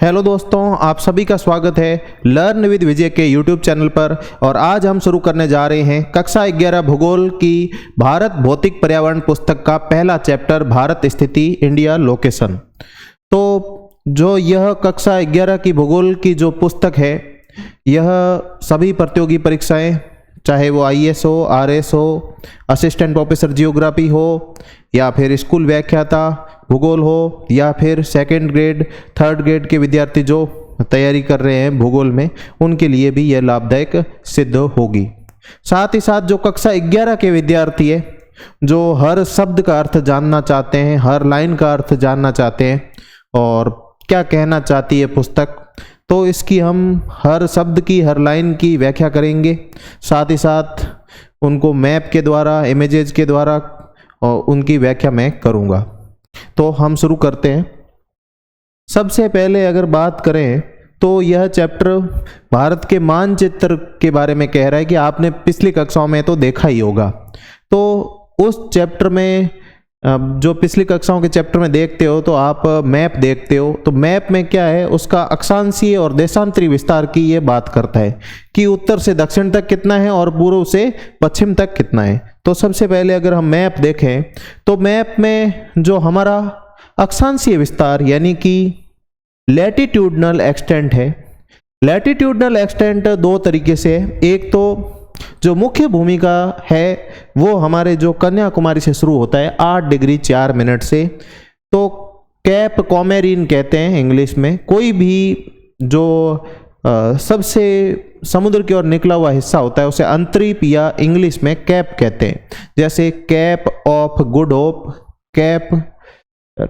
Hello दोस्तों, आप सभी का स्वागत है लर्न विद विजय के यूट्यूब चैनल पर। और आज हम शुरू करने जा रहे हैं कक्षा 11 भूगोल की भारत भौतिक पर्यावरण पुस्तक का पहला चैप्टर भारत स्थिति इंडिया लोकेशन। तो जो यह कक्षा 11 की भूगोल की जो पुस्तक है, यह सभी प्रतियोगी परीक्षाएं, चाहे वो IAS हो, RS हो, असिस्टेंट प्रोफेसर जियोग्राफी हो, या फिर स्कूल व्याख्याता भूगोल हो, या फिर सेकंड ग्रेड थर्ड ग्रेड के विद्यार्थी जो तैयारी कर रहे हैं भूगोल में, उनके लिए भी यह लाभदायक सिद्ध होगी। साथ ही साथ जो कक्षा 11 के विद्यार्थी है, जो हर शब्द का अर्थ जानना चाहते हैं, हर लाइन का अर्थ जानना चाहते हैं और क्या कहना चाहती है पुस्तक, तो इसकी हम हर शब्द की, हर लाइन की व्याख्या करेंगे। साथ ही साथ उनको मैप के द्वारा, इमेजेस के द्वारा और उनकी व्याख्या मैं करूँगा। तो हम शुरू करते हैं। सबसे पहले अगर बात करें तो यह चैप्टर भारत के मानचित्र के बारे में कह रहा है कि आपने पिछली कक्षाओं में तो देखा ही होगा। तो उस चैप्टर में जो पिछली कक्षाओं के चैप्टर में देखते हो तो आप मैप देखते हो, तो मैप में क्या है, उसका अक्षांशीय और देशांतरी विस्तार की ये बात करता है कि उत्तर से दक्षिण तक कितना है और पूर्व से पश्चिम तक कितना है। तो सबसे पहले अगर हम मैप देखें तो मैप में जो हमारा अक्षांशीय विस्तार यानी कि लैटिट्यूडनल एक्सटेंट है, लैटिट्यूडनल एक्सटेंट दो तरीके से है। एक तो जो मुख्य भूमिका है वो हमारे जो कन्याकुमारी से शुरू होता है 8 डिग्री 4 मिनट से, तो कैप कॉमेरीन कहते हैं इंग्लिश में। कोई भी जो सबसे समुद्र की ओर निकला हुआ हिस्सा होता है उसे अंतरीप या इंग्लिश में कैप कहते हैं। जैसे cap of good hope, Cape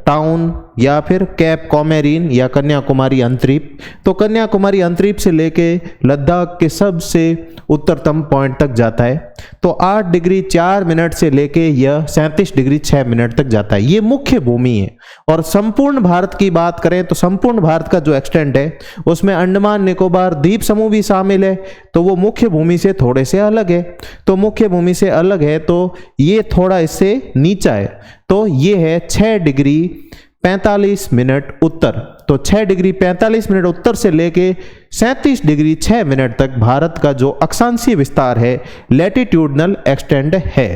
Town, या फिर कैप कॉमेरीन या कन्याकुमारी अंतरीप। तो कन्याकुमारी अंतरीप से लेके लद्दाख के सबसे उत्तरतम पॉइंट तक जाता है। तो 8 डिग्री 4 मिनट से लेके यह 37 डिग्री 6 मिनट तक जाता है। ये मुख्य भूमि है। और संपूर्ण भारत की बात करें तो संपूर्ण भारत का जो एक्सटेंट है उसमें अंडमान निकोबार द्वीप समूह भी शामिल है, तो वो मुख्य भूमि से थोड़े से अलग है। तो मुख्य भूमि से अलग है तो ये थोड़ा इससे नीचा है। तो ये है 6 डिग्री 45 मिनट उत्तर। तो 6 डिग्री 45 मिनट उत्तर से लेके 37 डिग्री 6 मिनट तक भारत का जो अक्षांशीय विस्तार है, लैटिट्यूडनल एक्सटेंट है।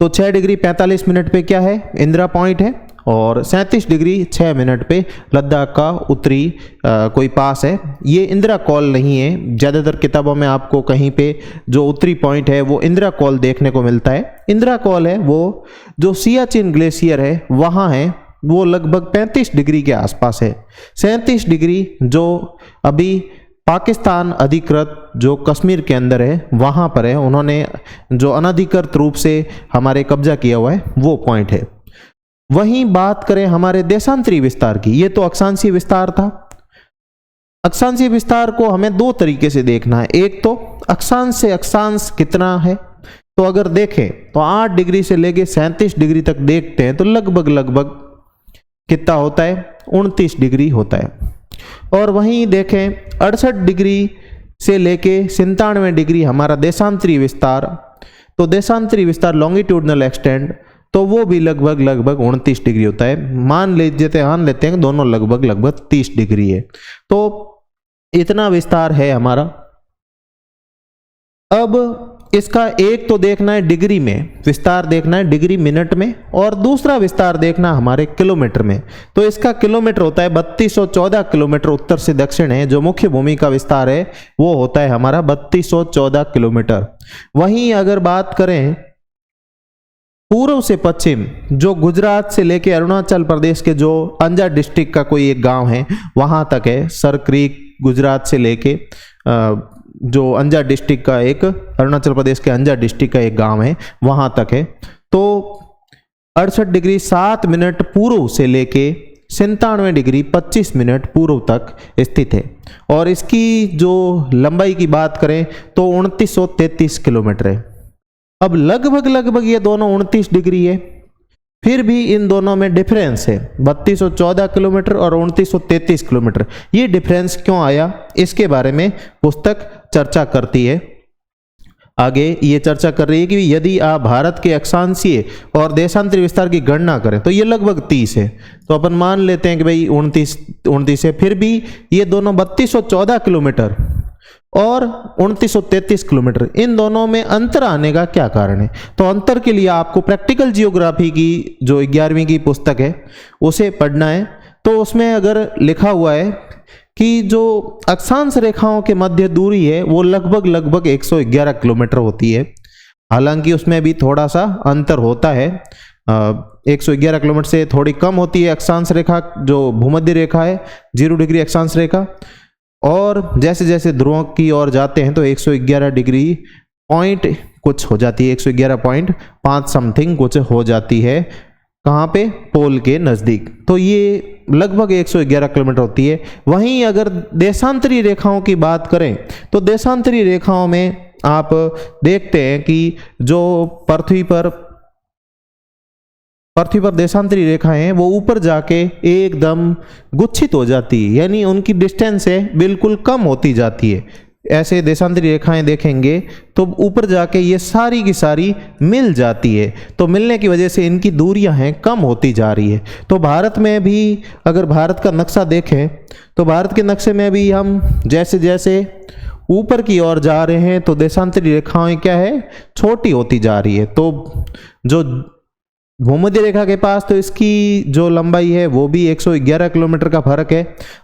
तो 6 डिग्री 45 मिनट पे क्या है, इंदिरा पॉइंट है, और 37 डिग्री 6 मिनट पे लद्दाख का उत्तरी कोई पास है। ये इंदिरा कॉल नहीं है। ज़्यादातर किताबों में आपको कहीं पे जो उत्तरी पॉइंट है वो इंदिरा कॉल देखने को मिलता है। इंदिरा कॉल है वो जो सियाचिन ग्लेशियर है वहाँ है, वो लगभग 35 डिग्री के आसपास है। 37 डिग्री जो अभी पाकिस्तान अधिकृत जो कश्मीर के अंदर है वहाँ पर है, उन्होंने जो अनधिकृत रूप से हमारे कब्जा किया हुआ है वो पॉइंट है। वहीं बात करें हमारे देशांतरी विस्तार की, ये तो अक्षांशीय विस्तार था। अक्षांशीय विस्तार को हमें दो तरीके से देखना है। एक तो अक्षांश से अक्षांश कितना है, तो अगर देखें तो 8 डिग्री से लेके 37 डिग्री तक देखते हैं तो लगभग कितना होता है, 29 डिग्री होता है। और वहीं देखें 68 डिग्री से लेके 97 डिग्री हमारा देशांतरी विस्तार, तो देशांतरी विस्तार लॉन्गिट्यूडनल एक्सटेंट, तो वो भी लगभग 29 डिग्री होता है। मान लेते हैं कि दोनों लगभग 30 डिग्री है। तो इतना विस्तार है हमारा। अब इसका एक तो देखना है डिग्री में, विस्तार देखना है डिग्री मिनट में, और दूसरा विस्तार देखना हमारे किलोमीटर में। तो इसका किलोमीटर होता है 3214 किलोमीटर उत्तर से दक्षिण है। जो मुख्य भूमि का विस्तार है वो होता है हमारा 3214 किलोमीटर। वहीं अगर बात करें पूर्व से पश्चिम, जो गुजरात से लेके अरुणाचल प्रदेश के जो अंजा डिस्ट्रिक्ट का कोई एक गांव है वहां तक है, सर क्रीक गुजरात से लेके जो अंजा डिस्ट्रिक्ट का एक, अरुणाचल प्रदेश के अंजा डिस्ट्रिक्ट का एक गांव है वहां तक है। तो 68 डिग्री 7 मिनट पूर्व से लेके 97 डिग्री 25 मिनट पूर्व तक स्थित है। और इसकी जो लंबाई की बात करें तो 2933 किलोमीटर है। अब लगभग ये दोनों 29 डिग्री है, फिर भी इन दोनों में डिफरेंस है 3214 किलोमीटर और 2933 किलोमीटर। ये डिफरेंस क्यों आया, इसके बारे में पुस्तक चर्चा करती है। आगे ये चर्चा कर रही है कि यदि आप भारत के अक्षांशीय और देशांतरी विस्तार की गणना करें तो ये लगभग 30 है। तो अपन मान लेते हैं कि भाई 29 है, फिर भी ये दोनों 3214 किलोमीटर और 2933 किलोमीटर, इन दोनों में अंतर आने का क्या कारण है? तो अंतर के लिए आपको प्रैक्टिकल जियोग्राफी की जो 11वीं की पुस्तक है उसे पढ़ना है। तो उसमें अगर लिखा हुआ है कि जो अक्षांश रेखाओं के मध्य दूरी है वो लगभग 111 किलोमीटर होती है। हालांकि उसमें भी थोड़ा सा अंतर होता है, 111 किलोमीटर से थोड़ी कम होती है अक्षांश रेखा, जो भूमध्य रेखा है 0 डिग्री अक्षांश रेखा, और जैसे जैसे ध्रुवों की ओर जाते हैं तो 111 डिग्री पॉइंट कुछ हो जाती है, 111.5 समथिंग कुछ हो जाती है। कहाँ पे? पोल के नज़दीक। तो ये लगभग 111 किलोमीटर होती है। वहीं अगर देशांतरी रेखाओं की बात करें तो देशांतरी रेखाओं में आप देखते हैं कि जो पृथ्वी पर देशांतरी रेखाएं हैं वो ऊपर जाके एकदम गुच्छित हो जाती है, यानी उनकी डिस्टेंस है बिल्कुल कम होती जाती है। ऐसे देशांतरी रेखाएं देखेंगे तो ऊपर जाके ये सारी की सारी मिल जाती है, तो मिलने की वजह से इनकी दूरियां हैं कम होती जा रही है। तो भारत में भी अगर भारत का नक्शा देखें तो भारत के नक्शे में भी हम जैसे जैसे ऊपर की ओर जा रहे हैं तो देशांतरी रेखाएं क्या है? छोटी होती जा रही है। तो जो भूमध्य रेखा के पास तो इसकी जो लंबाई है वो भी 111 किलोमीटर का फर्क है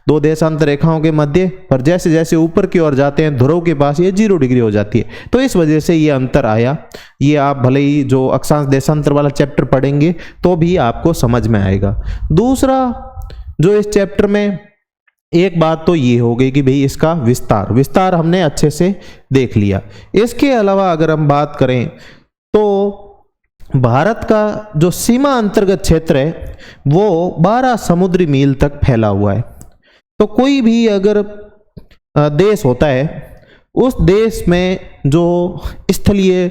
दो देशांतर रेखाओं के मध्य, पर जैसे जैसे ऊपर की ओर जाते हैं ध्रुव के पास ये 0 डिग्री हो जाती है। तो इस वजह से ये अंतर आया। ये आप भले ही जो अक्षांश देशांतर वाला चैप्टर पढ़ेंगे तो भी आपको समझ में आएगा। दूसरा जो इस चैप्टर में एक बात तो ये हो गई कि भाई इसका विस्तार हमने अच्छे से देख लिया। इसके अलावा अगर हम बात करें तो भारत का जो सीमा अंतर्गत क्षेत्र है वो 12 समुद्री मील तक फैला हुआ है। तो कोई भी अगर देश होता है उस देश में जो स्थलीय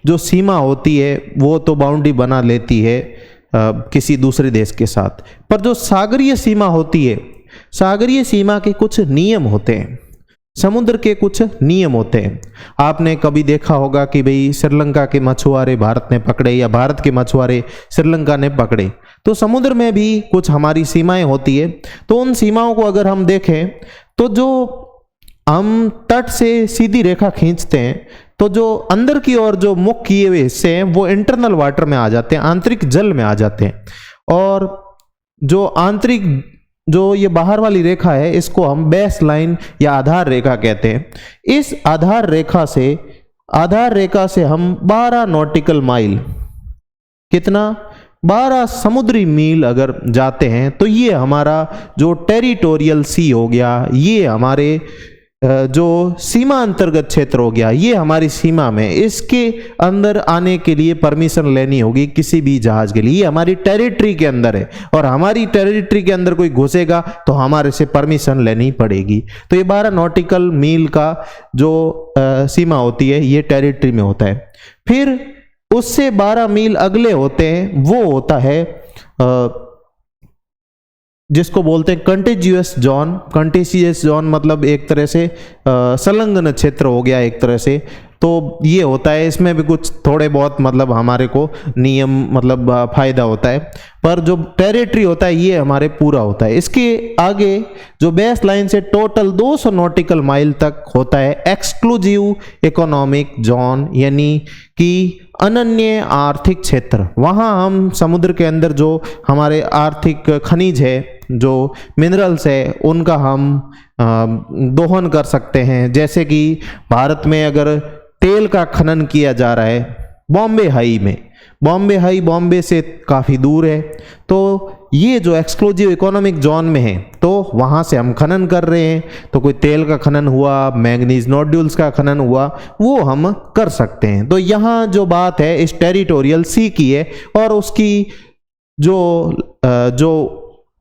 जो सीमा होती है वो तो बाउंड्री बना लेती है किसी दूसरे देश के साथ, पर जो सागरीय सीमा होती है, सागरीय सीमा के कुछ नियम होते हैं, समुद्र के कुछ नियम होते हैं। आपने कभी देखा होगा कि भाई श्रीलंका के मछुआरे भारत ने पकड़े या भारत के मछुआरे श्रीलंका ने पकड़े, तो समुद्र में भी कुछ हमारी सीमाएं होती है। तो उन सीमाओं को अगर हम देखें तो जो हम तट से सीधी रेखा खींचते हैं तो जो अंदर की ओर जो मुख किए हुए हिस्से हैं वो इंटरनल वाटर में आ जाते हैं, आंतरिक जल में आ जाते हैं, और जो आंतरिक जो ये बाहर वाली रेखा है इसको हम बेस लाइन या आधार रेखा कहते हैं। इस आधार रेखा से हम 12 नॉटिकल माइल, कितना? 12 समुद्री मील अगर जाते हैं तो ये हमारा जो टेरिटोरियल सी हो गया, ये हमारे जो सीमा अंतर्गत क्षेत्र हो गया, ये हमारी सीमा में, इसके अंदर आने के लिए परमिशन लेनी होगी किसी भी जहाज के लिए। ये हमारी टेरिटरी के अंदर है और हमारी टेरिटरी के अंदर कोई घुसेगा तो हमारे से परमिशन लेनी पड़ेगी। तो ये 12 नॉटिकल मील का जो सीमा होती है ये टेरिटरी में होता है। फिर उससे 12 मील अगले होते हैं, वो होता है जिसको बोलते हैं कंटिजियस जोन। कंटिजियस जोन मतलब एक तरह से संलग्न क्षेत्र हो गया एक तरह से। तो ये होता है, इसमें भी कुछ थोड़े बहुत मतलब हमारे को नियम मतलब फायदा होता है, पर जो टेरिटरी होता है ये हमारे पूरा होता है। इसके आगे जो बेस लाइन से टोटल 200 नॉटिकल माइल तक होता है एक्सक्लूसिव इकोनॉमिक जोन, यानी कि अनन्य आर्थिक क्षेत्र। वहाँ हम समुद्र के अंदर जो हमारे आर्थिक खनिज है, जो मिनरल्स है, उनका हम दोहन कर सकते हैं। जैसे कि भारत में अगर तेल का खनन किया जा रहा है बॉम्बे हाई में, बॉम्बे से काफ़ी दूर है, तो ये जो एक्सक्लूसिव इकोनॉमिक जोन में है तो वहाँ से हम खनन कर रहे हैं। तो कोई तेल का खनन हुआ, मैंगनीज नोड्यूल्स का खनन हुआ, वो हम कर सकते हैं। तो यहाँ जो बात है इस टेरिटोरियल सी की है, और उसकी जो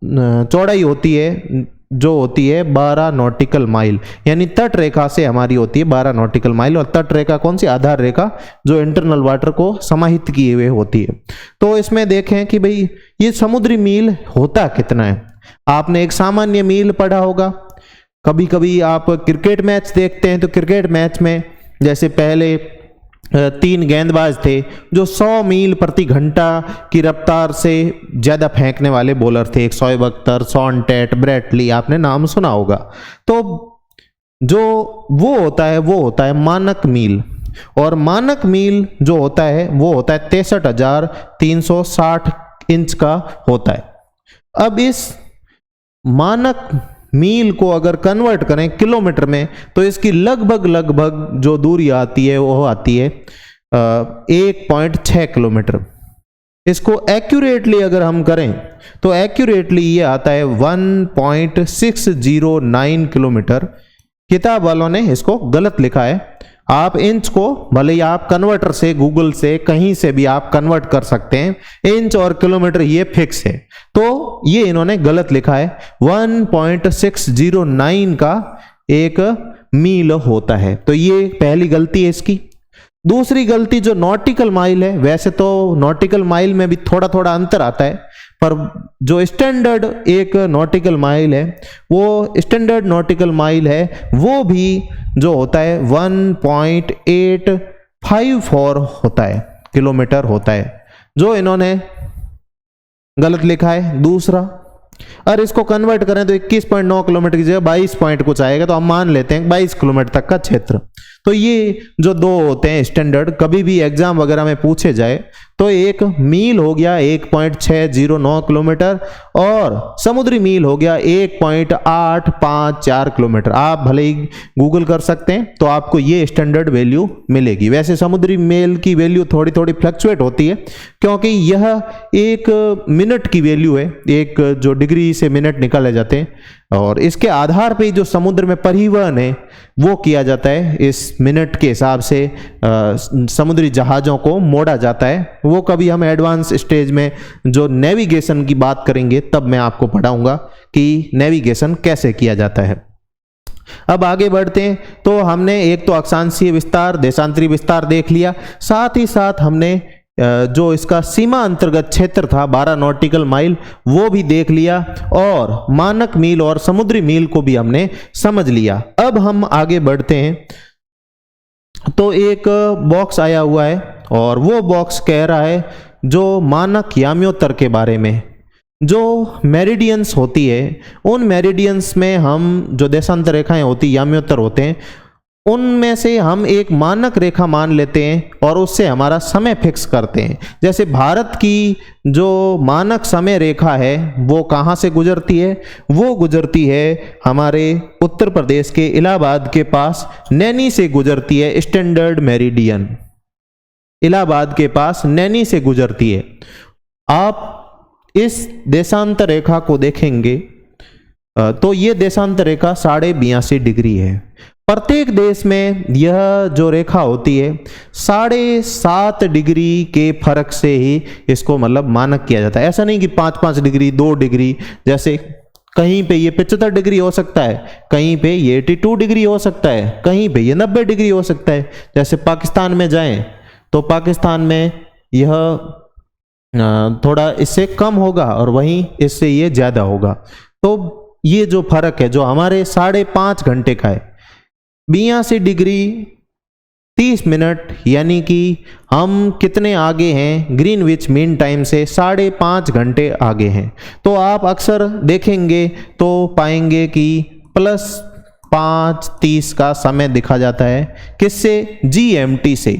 चौड़ाई होती है जो होती है 12 नॉटिकल माइल, यानी तट रेखा से हमारी होती है 12 नॉटिकल माइल। और तट रेखा कौन सी? आधार रेखा, जो इंटरनल वाटर को समाहित किए हुए होती है। तो इसमें देखें कि भाई ये समुद्री मील होता कितना है। आपने एक सामान्य मील पढ़ा होगा, कभी कभी आप क्रिकेट मैच देखते हैं तो क्रिकेट मैच में जैसे पहले तीन गेंदबाज थे जो 100 मील प्रति घंटा की रफ्तार से ज़्यादा फेंकने वाले बॉलर थे। Shoaib Akhtar, Shaun Tait, Brett Lee, आपने नाम सुना होगा। तो जो वो होता है मानक मील, और मानक मील जो होता है वो होता है 63,360 इंच का होता है। अब इस मानक मील को अगर कन्वर्ट करें किलोमीटर में तो इसकी लगभग जो दूरी आती है वो आती है 1.6 किलोमीटर। इसको एक्यूरेटली अगर हम करें तो एक्यूरेटली ये आता है 1.609 किलोमीटर। किताब वालों ने इसको गलत लिखा है। आप इंच को भले ही आप कन्वर्टर से, गूगल से, कहीं से भी आप कन्वर्ट कर सकते हैं, इंच और किलोमीटर ये फिक्स है। तो ये इन्होंने गलत लिखा है, 1.609 का एक मील होता है। तो ये पहली गलती है इसकी। दूसरी गलती जो नॉटिकल माइल है, वैसे तो नॉटिकल माइल में भी थोड़ा थोड़ा अंतर आता है, पर जो स्टैंडर्ड एक नॉटिकल माइल है, वो स्टैंडर्ड नॉटिकल माइल है, वो भी जो होता है 1.854 होता है, किलोमीटर होता है, जो इन्होंने गलत लिखा है। दूसरा, और इसको कन्वर्ट करें तो 21.9 किलोमीटर की जगह 22 पॉइंट कुछ आएगा, तो हम मान लेते हैं 22 किलोमीटर तक का क्षेत्र। तो ये जो दो होते हैं स्टैंडर्ड, कभी भी एग्जाम वगैरह में पूछे जाए तो एक मील हो गया 1.609 किलोमीटर और समुद्री मील हो गया 1.854 किलोमीटर। आप भले ही गूगल कर सकते हैं तो आपको ये स्टैंडर्ड वैल्यू मिलेगी। वैसे समुद्री मील की वैल्यू थोड़ी थोड़ी फ्लक्चुएट होती है, क्योंकि यह एक मिनट की वैल्यू है, एक जो डिग्री से मिनट निकाले जाते हैं, और इसके आधार पे जो समुद्र में परिवहन है वो किया जाता है। इस मिनट के हिसाब से समुद्री जहाज़ों को मोड़ा जाता है। वो कभी हम एडवांस स्टेज में जो नेविगेशन की बात करेंगे तब मैं आपको पढ़ाऊंगा कि नेविगेशन कैसे किया जाता है। अब आगे बढ़ते हैं। तो हमने एक तो अक्षांशीय विस्तार, देशांतरी विस्तार देख लिया, साथ ही साथ हमने जो इसका सीमा अंतर्गत क्षेत्र था 12 नॉटिकल माइल वो भी देख लिया, और मानक मील और समुद्री मील को भी हमने समझ लिया। अब हम आगे बढ़ते हैं। तो एक बॉक्स आया हुआ है और वो बॉक्स कह रहा है जो मानक याम्योत्तर के बारे में, जो मेरिडियंस होती है, उन मेरिडियंस में हम जो देशांतर रेखाएं होती, याम्योत्तर होते हैं, उनमें से हम एक मानक रेखा मान लेते हैं और उससे हमारा समय फिक्स करते हैं। जैसे भारत की जो मानक समय रेखा है वो कहाँ से गुजरती है? वो गुजरती है हमारे उत्तर प्रदेश के इलाहाबाद के पास नैनी से गुजरती है। स्टैंडर्ड मेरिडियन इलाहाबाद के पास नैनी से गुजरती है। आप इस देशांतर रेखा को देखेंगे तो ये देशांतर रेखा 82.5 डिग्री है। प्रत्येक देश में यह जो रेखा होती है 7.5 डिग्री के फर्क से ही इसको मतलब मानक किया जाता है। ऐसा नहीं कि 5-5 डिग्री, 2 डिग्री, जैसे कहीं पे ये 75 डिग्री हो सकता है, कहीं पे ये 82 डिग्री हो सकता है, कहीं पे ये 90 डिग्री हो सकता है। जैसे पाकिस्तान में जाएं तो पाकिस्तान में यह थोड़ा इससे कम होगा और वहीं इससे ये ज़्यादा होगा। तो ये जो फर्क है जो हमारे 5.5 घंटे का है, 82 डिग्री 30 मिनट, यानी कि हम कितने आगे हैं ग्रीनविच मीन टाइम से? 5.5 घंटे आगे हैं। तो आप अक्सर देखेंगे तो पाएंगे कि +5:30 का समय दिखा जाता है। किससे? GMT से।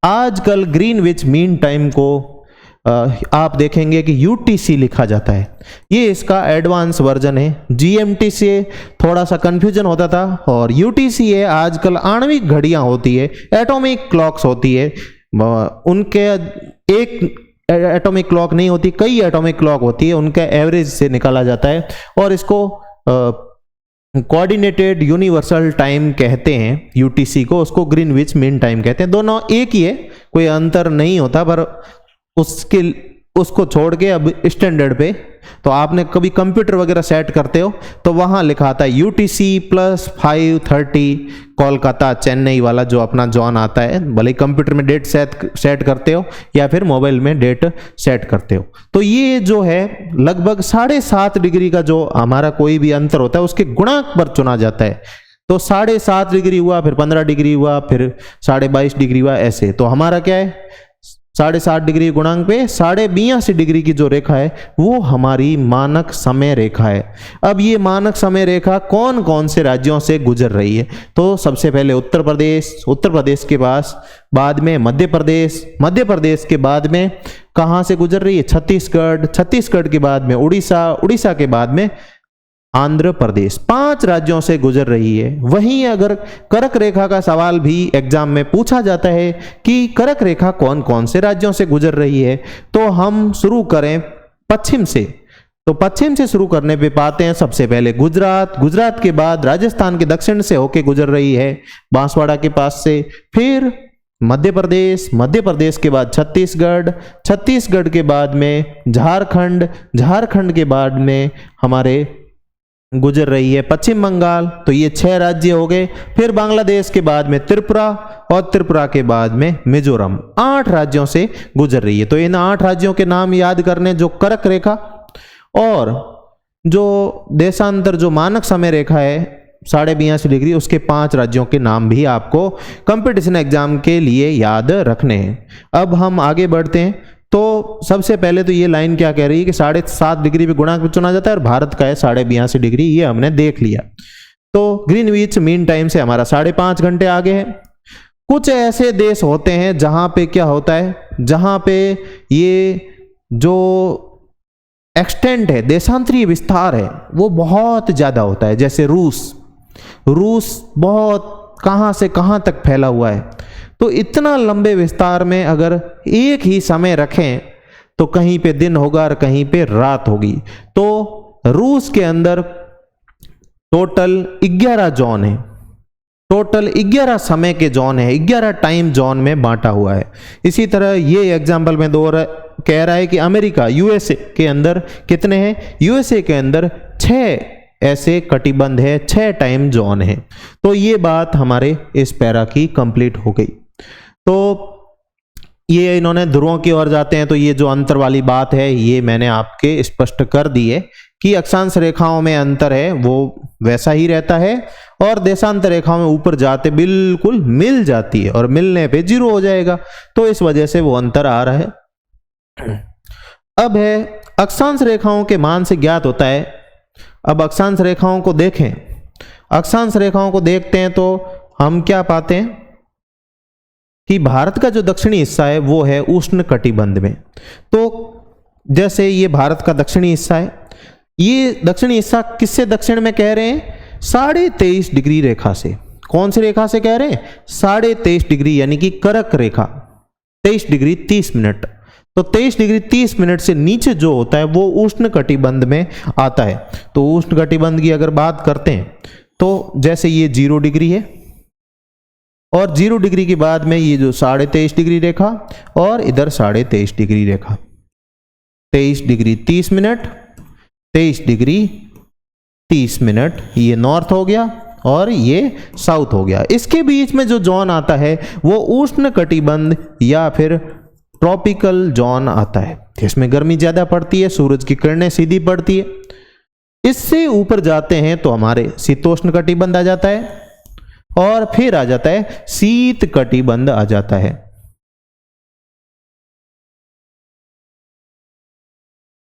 आजकल ग्रीनविच मीन टाइम को आप देखेंगे कि UTC लिखा जाता है। ये इसका एडवांस वर्जन है। GMT से थोड़ा सा कंफ्यूजन होता था, और UTC है आजकल आणविक घड़ियां होती है, एटॉमिक क्लॉक्स होती है। उनके एक एटॉमिक क्लॉक नहीं होती, कई एटॉमिक क्लॉक होती है, उनका एवरेज से निकाला जाता है और इसको कोऑर्डिनेटेड यूनिवर्सल टाइम कहते हैं। UTC को, उसको ग्रीनविच मीन टाइम कहते हैं। दोनों एक ही है, कोई अंतर नहीं होता, पर उसको छोड़ के अब स्टैंडर्ड पे तो आपने कभी कंप्यूटर वगैरह सेट करते हो तो वहां लिखा आता है UTC +5:30 कोलकाता चेन्नई वाला जो अपना जॉन आता है। भले कंप्यूटर में डेट सेट करते हो या फिर मोबाइल में डेट सेट करते हो। तो ये जो है लगभग 7.5 डिग्री का जो हमारा कोई भी अंतर होता है उसके गुणांक पर चुना जाता है। तो 7.5 डिग्री हुआ, फिर 15 डिग्री हुआ, फिर 22.5 डिग्री हुआ, ऐसे। तो हमारा क्या है, 7.5 डिग्री गुणांक पे 82 डिग्री की जो रेखा है वो हमारी मानक समय रेखा है। अब ये मानक समय रेखा कौन कौन से राज्यों से गुजर रही है? तो सबसे पहले उत्तर प्रदेश, उत्तर प्रदेश के पास, बाद में मध्य प्रदेश, मध्य प्रदेश के बाद में कहाँ से गुजर रही है? छत्तीसगढ़, छत्तीसगढ़ के बाद में उड़ीसा, उड़ीसा के बाद में आंध्र प्रदेश। 5 राज्यों से गुजर रही है। वहीं अगर कर्क रेखा का सवाल भी एग्जाम में पूछा जाता है कि कर्क रेखा कौन कौन से राज्यों से गुजर रही है, तो हम शुरू करें पश्चिम से। तो पश्चिम से शुरू करने पे पाते हैं सबसे पहले गुजरात, गुजरात के बाद राजस्थान के दक्षिण से होके गुजर रही है बांसवाड़ा के पास से, फिर मध्य प्रदेश, मध्य प्रदेश के बाद छत्तीसगढ़, छत्तीसगढ़ के बाद में झारखंड, झारखंड के बाद में हमारे गुजर रही है पश्चिम बंगाल। तो ये 6 राज्य हो गए। फिर बांग्लादेश के बाद में त्रिपुरा, और त्रिपुरा के बाद में मिजोरम। 8 राज्यों से गुजर रही है। तो इन 8 राज्यों के नाम याद करने, जो कर्क रेखा और जो देशांतर जो मानक समय रेखा है 82.5 डिग्री, उसके 5 राज्यों के नाम भी आपको कंपटीशन एग्जाम के लिए याद रखने हैं। अब हम आगे बढ़ते हैं। तो सबसे पहले तो ये लाइन क्या कह रही है कि 7.5 डिग्री पे गुणांक चुना जाता है और भारत का है 82.5 डिग्री, ये हमने देख लिया। तो ग्रीनविच मीन टाइम से हमारा 5.5 घंटे आगे है। कुछ ऐसे देश होते हैं जहां पे क्या होता है, जहां पे ये जो एक्सटेंट है, देशांतरीय विस्तार है, वो बहुत ज्यादा होता है। जैसे रूस, रूस बहुत कहां से कहां तक फैला हुआ है। तो इतना लंबे विस्तार में अगर एक ही समय रखें तो कहीं पे दिन होगा और कहीं पे रात होगी। तो रूस के अंदर टोटल 11 जोन है, टोटल 11 समय के जोन है, 11 टाइम जोन में बांटा हुआ है। इसी तरह ये एग्जाम्पल में कह रहा है कि अमेरिका, यूएसए के अंदर कितने हैं? यूएसए के अंदर 6 ऐसे कटिबंध है, 6 टाइम जोन है। तो ये बात हमारे इस पैरा की कंप्लीट हो गई। तो ये इन्होंने ध्रुवों की ओर जाते हैं, तो ये जो अंतर वाली बात है ये मैंने आपके स्पष्ट कर दी है कि अक्षांश रेखाओं में अंतर है वो वैसा ही रहता है, और देशांतर रेखाओं में ऊपर जाते बिल्कुल मिल जाती है और मिलने पे 0 हो जाएगा। तो इस वजह से वो अंतर आ रहा है। अब है अक्षांश रेखाओं के मान से ज्ञात होता है। अब अक्षांश रेखाओं को देखें, अक्षांश रेखाओं को देखते हैं तो हम क्या पाते हैं कि भारत का जो दक्षिणी हिस्सा है वो है उष्ण कटिबंध में। तो जैसे ये भारत का दक्षिणी हिस्सा है, ये दक्षिणी हिस्सा किससे दक्षिण में कह रहे हैं? 23.5 डिग्री रेखा से। कौन सी रेखा से कह रहे हैं? 23.5 डिग्री, यानी कि कर्क रेखा, 23 डिग्री 30 मिनट। तो 23 डिग्री 30 मिनट से नीचे जो होता है वो उष्ण कटिबंध में आता है। तो उष्ण कटिबंध की अगर बात करते हैं तो जैसे ये 0 डिग्री है, और 0 डिग्री के बाद में ये जो 23.5 डिग्री रेखा, और इधर 23.5 डिग्री रेखा, 23 डिग्री 30 मिनट, 23 डिग्री 30 मिनट, ये नॉर्थ हो गया और ये साउथ हो गया। इसके बीच में जो जोन आता है वो उष्ण कटिबंध या फिर ट्रॉपिकल जोन आता है। इसमें गर्मी ज्यादा पड़ती है, सूरज की किरणें सीधी पड़ती है। इससे ऊपर जाते हैं तो हमारे शीतोष्ण कटिबंध आ जाता है, और फिर आ जाता है शीत कटिबंध आ जाता है।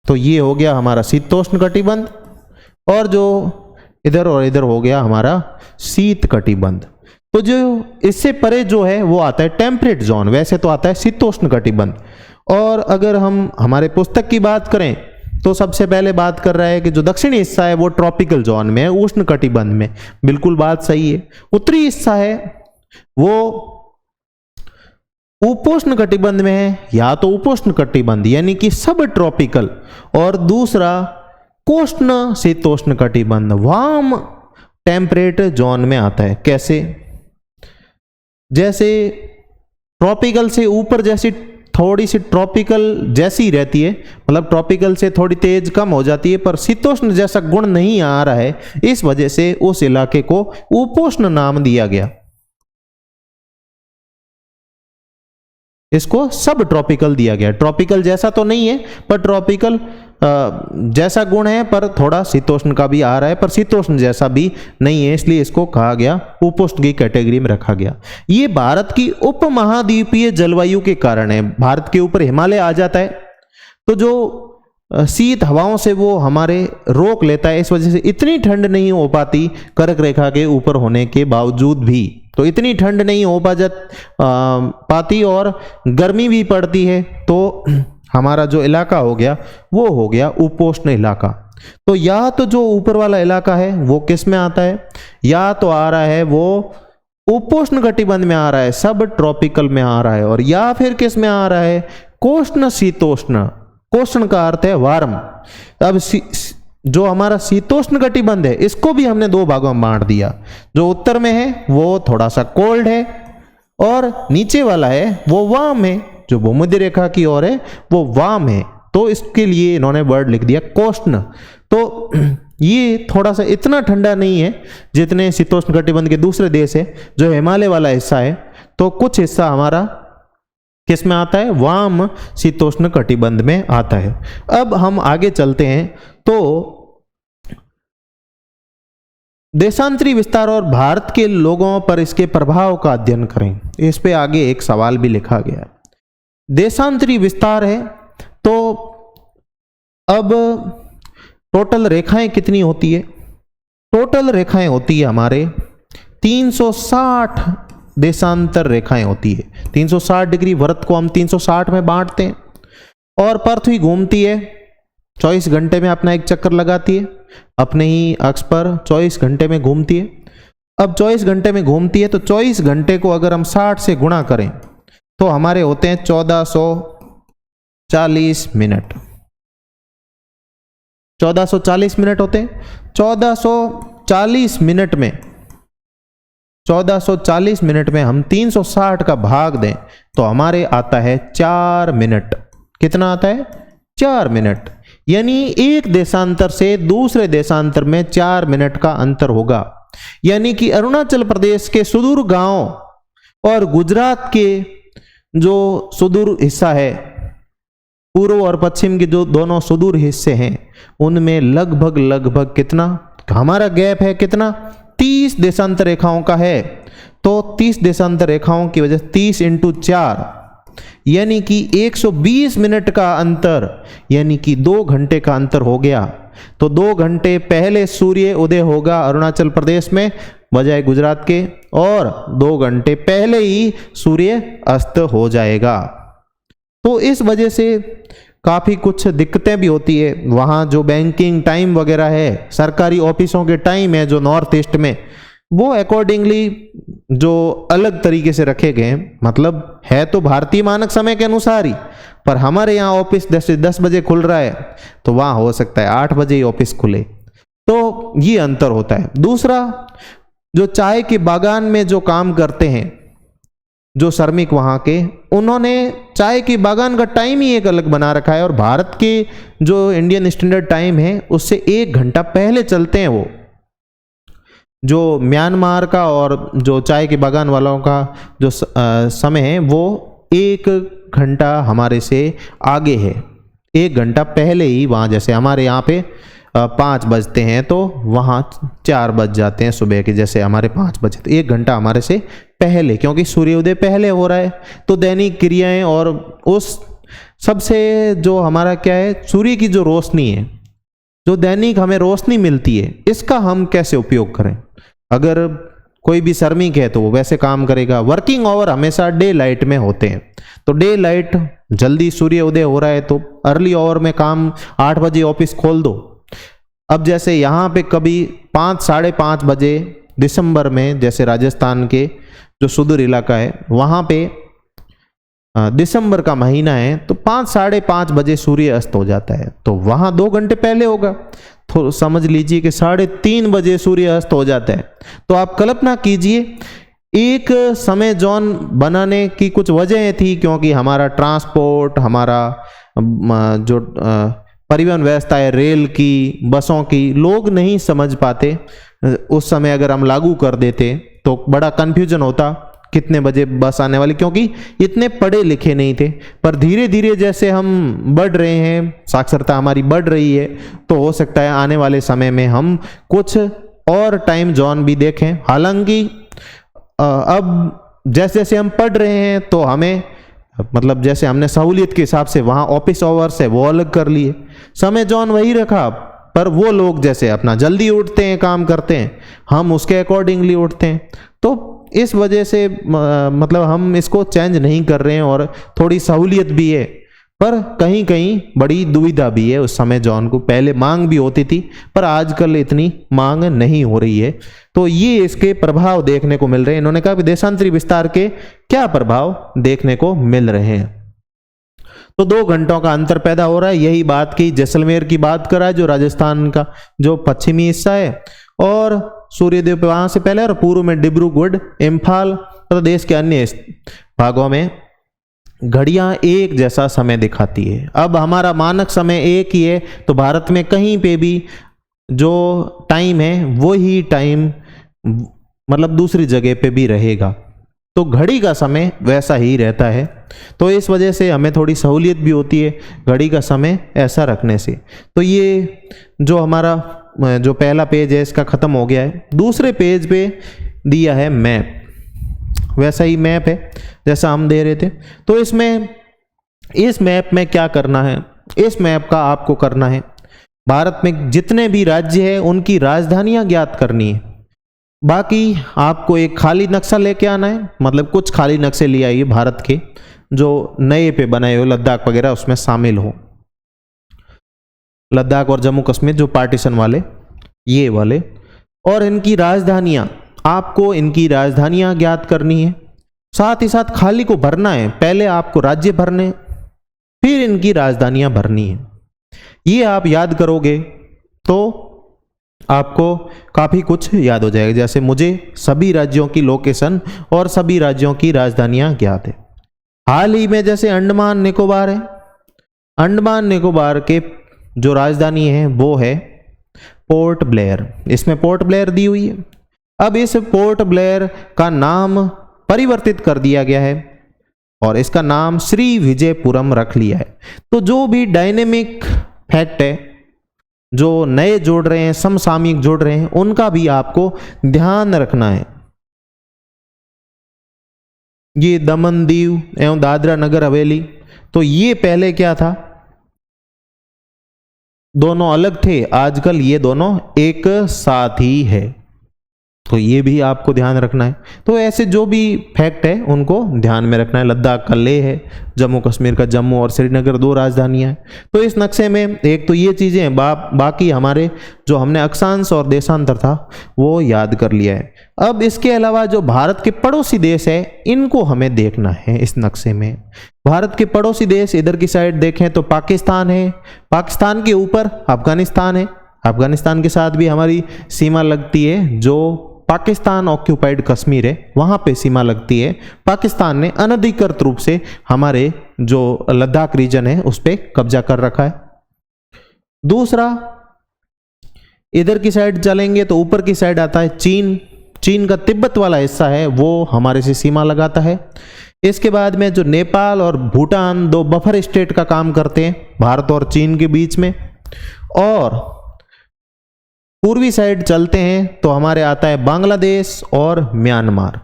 तो ये हो गया हमारा शीतोष्ण कटिबंध, और जो इधर और इधर हो गया हमारा शीत कटिबंध। तो जो इससे परे जो है वो आता है टेम्परेट जोन, वैसे तो आता है शीतोष्ण कटिबंध। और अगर हम हमारे पुस्तक की बात करें तो सबसे पहले बात कर रहा है कि जो दक्षिणी हिस्सा है वो ट्रॉपिकल जोन में है, उष्ण कटिबंध में। बिल्कुल बात सही है। उत्तरी हिस्सा है वो उपोष्ण कटिबंध में है, या तो उपोष्ण कटिबंध यानी कि सब ट्रॉपिकल, और दूसरा कोष्ण शीतोष्ण कटिबंध, वार्म टेम्परेट जोन में आता है। कैसे? जैसे ट्रॉपिकल से ऊपर जैसी थोड़ी सी ट्रॉपिकल जैसी रहती है, मतलब ट्रॉपिकल से थोड़ी तेज कम हो जाती है, पर शीतोष्ण जैसा गुण नहीं आ रहा है, इस वजह से उस इलाके को उपोष्ण नाम दिया गया। इसको सब ट्रॉपिकल दिया गया। ट्रॉपिकल जैसा तो नहीं है, पर ट्रॉपिकल जैसा गुण है, पर थोड़ा शीतोष्ण का भी आ रहा है, पर शीतोष्ण जैसा भी नहीं है, इसलिए इसको कहा गया उपोष्ण की कैटेगरी में रखा गया। ये भारत की उपमहाद्वीपीय जलवायु के कारण है। भारत के ऊपर हिमालय आ जाता है तो जो शीत हवाओं से वो हमारे रोक लेता है, इस वजह से इतनी ठंड नहीं हो पाती कर्क रेखा के ऊपर होने के बावजूद भी। तो इतनी ठंड नहीं हो पाती और गर्मी भी पड़ती है, तो हमारा जो इलाका हो गया वो हो गया उपोष्ण इलाका। तो या तो जो ऊपर वाला इलाका है वो किस में आता है, या तो आ रहा है वो उपोष्ण कटिबंध में आ रहा है, सब ट्रॉपिकल में आ रहा है, और या फिर किस में आ रहा है, कोष्ण शीतोष्ण। कोष्ण का अर्थ है वार्म। अब जो हमारा शीतोष्ण कटिबंध है इसको भी हमने दो भागों में बांट दिया। जो उत्तर में है वो थोड़ा सा कोल्ड है और नीचे वाला है वो वार्म है, जो भूमध्य रेखा की ओर है वो वार्म है। तो इसके लिए इन्होंने वर्ड लिख दिया कोष्ण। तो ये थोड़ा सा इतना ठंडा नहीं है जितने शीतोष्ण कटिबंध के दूसरे देश है। जो हिमालय वाला हिस्सा है तो कुछ हिस्सा हमारा किस में आता है, वाम शीतोष्ण कटिबंध में आता है। अब हम आगे चलते हैं तो देशांतरी विस्तार और भारत के लोगों पर इसके प्रभाव का अध्ययन करें। इस पे आगे एक सवाल भी लिखा गया है। देशांतरी विस्तार है तो अब टोटल रेखाएं कितनी होती है, टोटल रेखाएं होती है हमारे 360 देशांतर रेखाएं होती है। 360 डिग्री वृत्त को हम 360 में बांटते हैं, और पृथ्वी घूमती है 24 घंटे में अपना एक चक्कर लगाती है, अपने ही अक्ष पर 24 घंटे में घूमती है। अब 24 घंटे में घूमती है तो 24 घंटे को अगर हम 60 से गुणा करें तो हमारे होते हैं 1440 मिनट। 1440 मिनट होते हैं। 1440 मिनट में 1440 मिनट में हम 360 का भाग दें तो हमारे आता है 4 मिनट। कितना आता है, 4 मिनट। यानी एक देशांतर से दूसरे देशांतर में 4 मिनट का अंतर होगा। यानी कि अरुणाचल प्रदेश के सुदूर गांव और गुजरात के जो सुदूर हिस्सा है, पूर्व और पश्चिम के जो दोनों सुदूर हिस्से हैं, उनमें लगभग कितना हमारा गैप है, कितना 30 देशांतर रेखाओं का है। तो 30 देशांतर रेखाओं की वजह से 30 × 4 यानी कि 120 मिनट का अंतर, यानी कि 2 घंटे का अंतर हो गया। तो 2 घंटे पहले सूर्य उदय होगा अरुणाचल प्रदेश में बजाय गुजरात के, और 2 घंटे पहले ही सूर्य अस्त हो जाएगा। तो इस वजह से काफ़ी कुछ दिक्कतें भी होती है। वहाँ जो बैंकिंग टाइम वगैरह है, सरकारी ऑफिसों के टाइम है जो नॉर्थ ईस्ट में, वो अकॉर्डिंगली जो अलग तरीके से रखे गए हैं। मतलब है तो भारतीय मानक समय के अनुसार ही, पर हमारे यहाँ ऑफिस 10 बजे खुल रहा है तो वहाँ हो सकता है 8 बजे ही ऑफिस खुले। तो ये अंतर होता है। दूसरा, जो चाय के बागान में जो काम करते हैं जो श्रमिक वहाँ के, उन्होंने चाय के बागान का टाइम ही एक अलग बना रखा है, और भारत के जो इंडियन स्टैंडर्ड टाइम है उससे 1 घंटा पहले चलते हैं। वो जो म्यांमार का और जो चाय के बागान वालों का जो समय है वो 1 घंटा हमारे से आगे है। 1 घंटा पहले ही वहाँ, जैसे हमारे यहाँ पे 5 बजते हैं तो वहाँ 4 बज जाते हैं सुबह के, जैसे हमारे 5 बजे, तो 1 घंटा हमारे से पहले, क्योंकि सूर्योदय पहले हो रहा है। तो दैनिक क्रियाएं और उस सबसे जो हमारा क्या है, सूर्य की जो रोशनी है, जो दैनिक हमें रोशनी मिलती है, इसका हम कैसे उपयोग करें। अगर कोई भी श्रमिक है तो वो वैसे काम करेगा। वर्किंग आवर हमेशा डे लाइट में होते हैं, तो डे लाइट जल्दी सूर्य उदय हो रहा है तो अर्ली आवर में काम 8 बजे ऑफिस खोल दो। अब जैसे यहाँ पे कभी 5 साढ़े 5 बजे दिसंबर में, जैसे राजस्थान के जो सुदूर इलाका है वहाँ पे दिसंबर का महीना है तो 5 साढ़े 5 बजे सूर्य अस्त हो जाता है, तो वहाँ 2 घंटे पहले होगा। तो समझ लीजिए कि 3:30 बजे सूर्य अस्त हो जाता है। तो आप कल्पना कीजिए, एक समय जोन बनाने की कुछ वजह थी, क्योंकि हमारा ट्रांसपोर्ट, हमारा जो परिवहन व्यवस्था है, रेल की, बसों की, लोग नहीं समझ पाते। उस समय अगर हम लागू कर देते तो बड़ा कन्फ्यूजन होता कितने बजे बस आने वाली, क्योंकि इतने पढ़े लिखे नहीं थे। पर धीरे धीरे जैसे हम बढ़ रहे हैं, साक्षरता हमारी बढ़ रही है, तो हो सकता है आने वाले समय में हम कुछ और टाइम जोन भी देखें। हालांकि अब जैसे जैसे हम पढ़ रहे हैं तो हमें मतलब जैसे हमने सहूलियत के हिसाब से वहाँ ऑफिस आवर्स है वो अलग कर लिए, समय जोन वही रखा, पर वो लोग जैसे अपना जल्दी उठते हैं, काम करते हैं, हम उसके अकॉर्डिंगली उठते हैं। तो इस वजह से मतलब हम इसको चेंज नहीं कर रहे हैं और थोड़ी सहूलियत भी है, पर कहीं कहीं बड़ी दुविधा भी है। उस समय जॉन को पहले मांग भी होती थी, पर आजकल इतनी मांग नहीं हो रही है। तो ये इसके प्रभाव देखने को मिल रहे हैं। इन्होंने कहा देशांतरी विस्तार के क्या प्रभाव देखने को मिल रहे हैं। तो 2 घंटों का अंतर पैदा हो रहा है। यही बात की जैसलमेर की बात करा है, जो राजस्थान का जो पश्चिमी हिस्सा है, और सूर्यदेव वहां से पहले, और पूर्व में डिब्रूगढ़, इम्फाल तथा देश के अन्य भागों में घड़ियां एक जैसा समय दिखाती है। अब हमारा मानक समय एक ही है, तो भारत में कहीं पे भी जो टाइम है वही टाइम मतलब दूसरी जगह पे भी रहेगा, तो घड़ी का समय वैसा ही रहता है। तो इस वजह से हमें थोड़ी सहूलियत भी होती है घड़ी का समय ऐसा रखने से। तो ये जो हमारा जो पहला पेज है इसका ख़त्म हो गया है। दूसरे पेज पे दिया है मैप, वैसा ही मैप है जैसा हम दे रहे थे। तो इसमें इस मैप में क्या करना है, इस मैप का आपको करना है भारत में जितने भी राज्य हैं उनकी राजधानियां ज्ञात करनी है। बाकी आपको एक खाली नक्शा लेके आना है, मतलब कुछ खाली नक्शे ले आइए भारत के जो नए पे बनाए हुए, लद्दाख वगैरह उसमें शामिल हो, लद्दाख और जम्मू कश्मीर जो पार्टीशन वाले, ये वाले, और इनकी राजधानियां, आपको इनकी राजधानियां ज्ञात करनी है। साथ ही साथ खाली को भरना है, पहले आपको राज्य भरने फिर इनकी राजधानियां भरनी है। ये आप याद करोगे तो आपको काफ़ी कुछ याद हो जाएगा। जैसे मुझे सभी राज्यों की लोकेशन और सभी राज्यों की राजधानियां ज्ञात है। हाल ही में जैसे अंडमान निकोबार है, अंडमान निकोबार के जो राजधानी है वो है पोर्ट ब्लेयर, इसमें पोर्ट ब्लेयर दी हुई है। अब इस पोर्ट ब्लेयर का नाम परिवर्तित कर दिया गया है और इसका नाम श्री विजयपुरम रख लिया है। तो जो भी डायनेमिक फैक्ट है, जो नए जोड़ रहे हैं, समसामयिक जोड़ रहे हैं, उनका भी आपको ध्यान रखना है। ये दमन दीव एवं दादरा नगर हवेली, तो ये पहले क्या था, दोनों अलग थे, आजकल ये दोनों एक साथ ही है, तो ये भी आपको ध्यान रखना है। तो ऐसे जो भी फैक्ट है उनको ध्यान में रखना है। लद्दाख का लेह है, जम्मू कश्मीर का जम्मू और श्रीनगर 2 राजधानियां हैं। तो इस नक्शे में एक तो ये चीज़ें हैं, बाकी हमारे जो हमने अक्षांश और देशांतर था वो याद कर लिया है। अब इसके अलावा जो भारत के पड़ोसी देश है इनको हमें देखना है इस नक्शे में। भारत के पड़ोसी देश इधर की साइड देखें तो पाकिस्तान है, पाकिस्तान के ऊपर अफगानिस्तान है, अफगानिस्तान के साथ भी हमारी सीमा लगती है, जो पाकिस्तान ऑक्यूपाइड कश्मीर है वहां पे सीमा लगती है। पाकिस्तान ने अनधिकृत रूप से हमारे जो लद्दाख रीजन है उस पर कब्जा कर रखा है। दूसरा, इधर की साइड चलेंगे तो ऊपर की साइड आता है चीन, चीन का तिब्बत वाला हिस्सा है वो हमारे से सीमा लगाता है। इसके बाद में जो नेपाल और भूटान 2 बफर स्टेट का काम करते हैं भारत और चीन के बीच में। और पूर्वी साइड चलते हैं तो हमारे आता है बांग्लादेश और म्यांमार।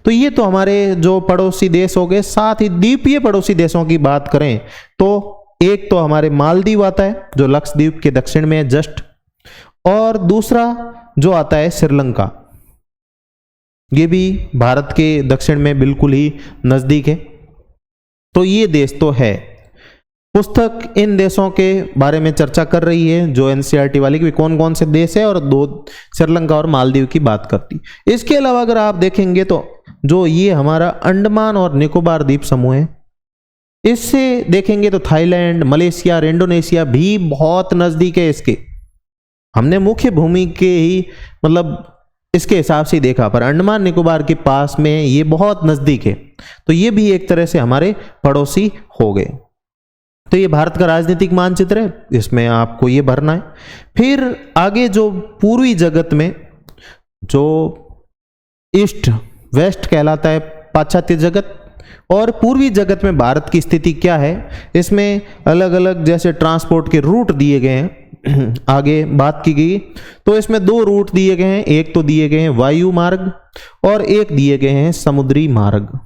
तो ये तो हमारे जो पड़ोसी देश हो गए। साथ ही द्वीपीय पड़ोसी देशों की बात करें तो एक तो हमारे मालदीव आता है जो लक्षद्वीप के दक्षिण में है जस्ट, और दूसरा जो आता है श्रीलंका, ये भी भारत के दक्षिण में बिल्कुल ही नजदीक है। तो ये देश तो है। पुस्तक इन देशों के बारे में चर्चा कर रही है जो एनसीईआरटी वाली, कि कौन कौन से देश है, और 2 श्रीलंका और मालदीव की बात करती। इसके अलावा अगर आप देखेंगे तो जो ये हमारा अंडमान और निकोबार द्वीप समूह है, इससे देखेंगे तो थाईलैंड, मलेशिया और इंडोनेशिया भी बहुत नजदीक है इसके। हमने मुख्य भूमि के ही मतलब इसके हिसाब से देखा, पर अंडमान निकोबार के पास में ये बहुत नजदीक है। तो ये भी एक तरह से हमारे पड़ोसी हो गए। तो ये भारत का राजनीतिक मानचित्र है, इसमें आपको ये भरना है। फिर आगे जो पूर्वी जगत में जो ईस्ट वेस्ट कहलाता है पाश्चात्य जगत, और पूर्वी जगत में भारत की स्थिति क्या है। इसमें अलग अलग जैसे ट्रांसपोर्ट के रूट दिए गए हैं, आगे बात की गई। तो इसमें दो रूट दिए गए हैं, एक तो दिए गए हैं वायु मार्ग और एक दिए गए हैं समुद्री मार्ग।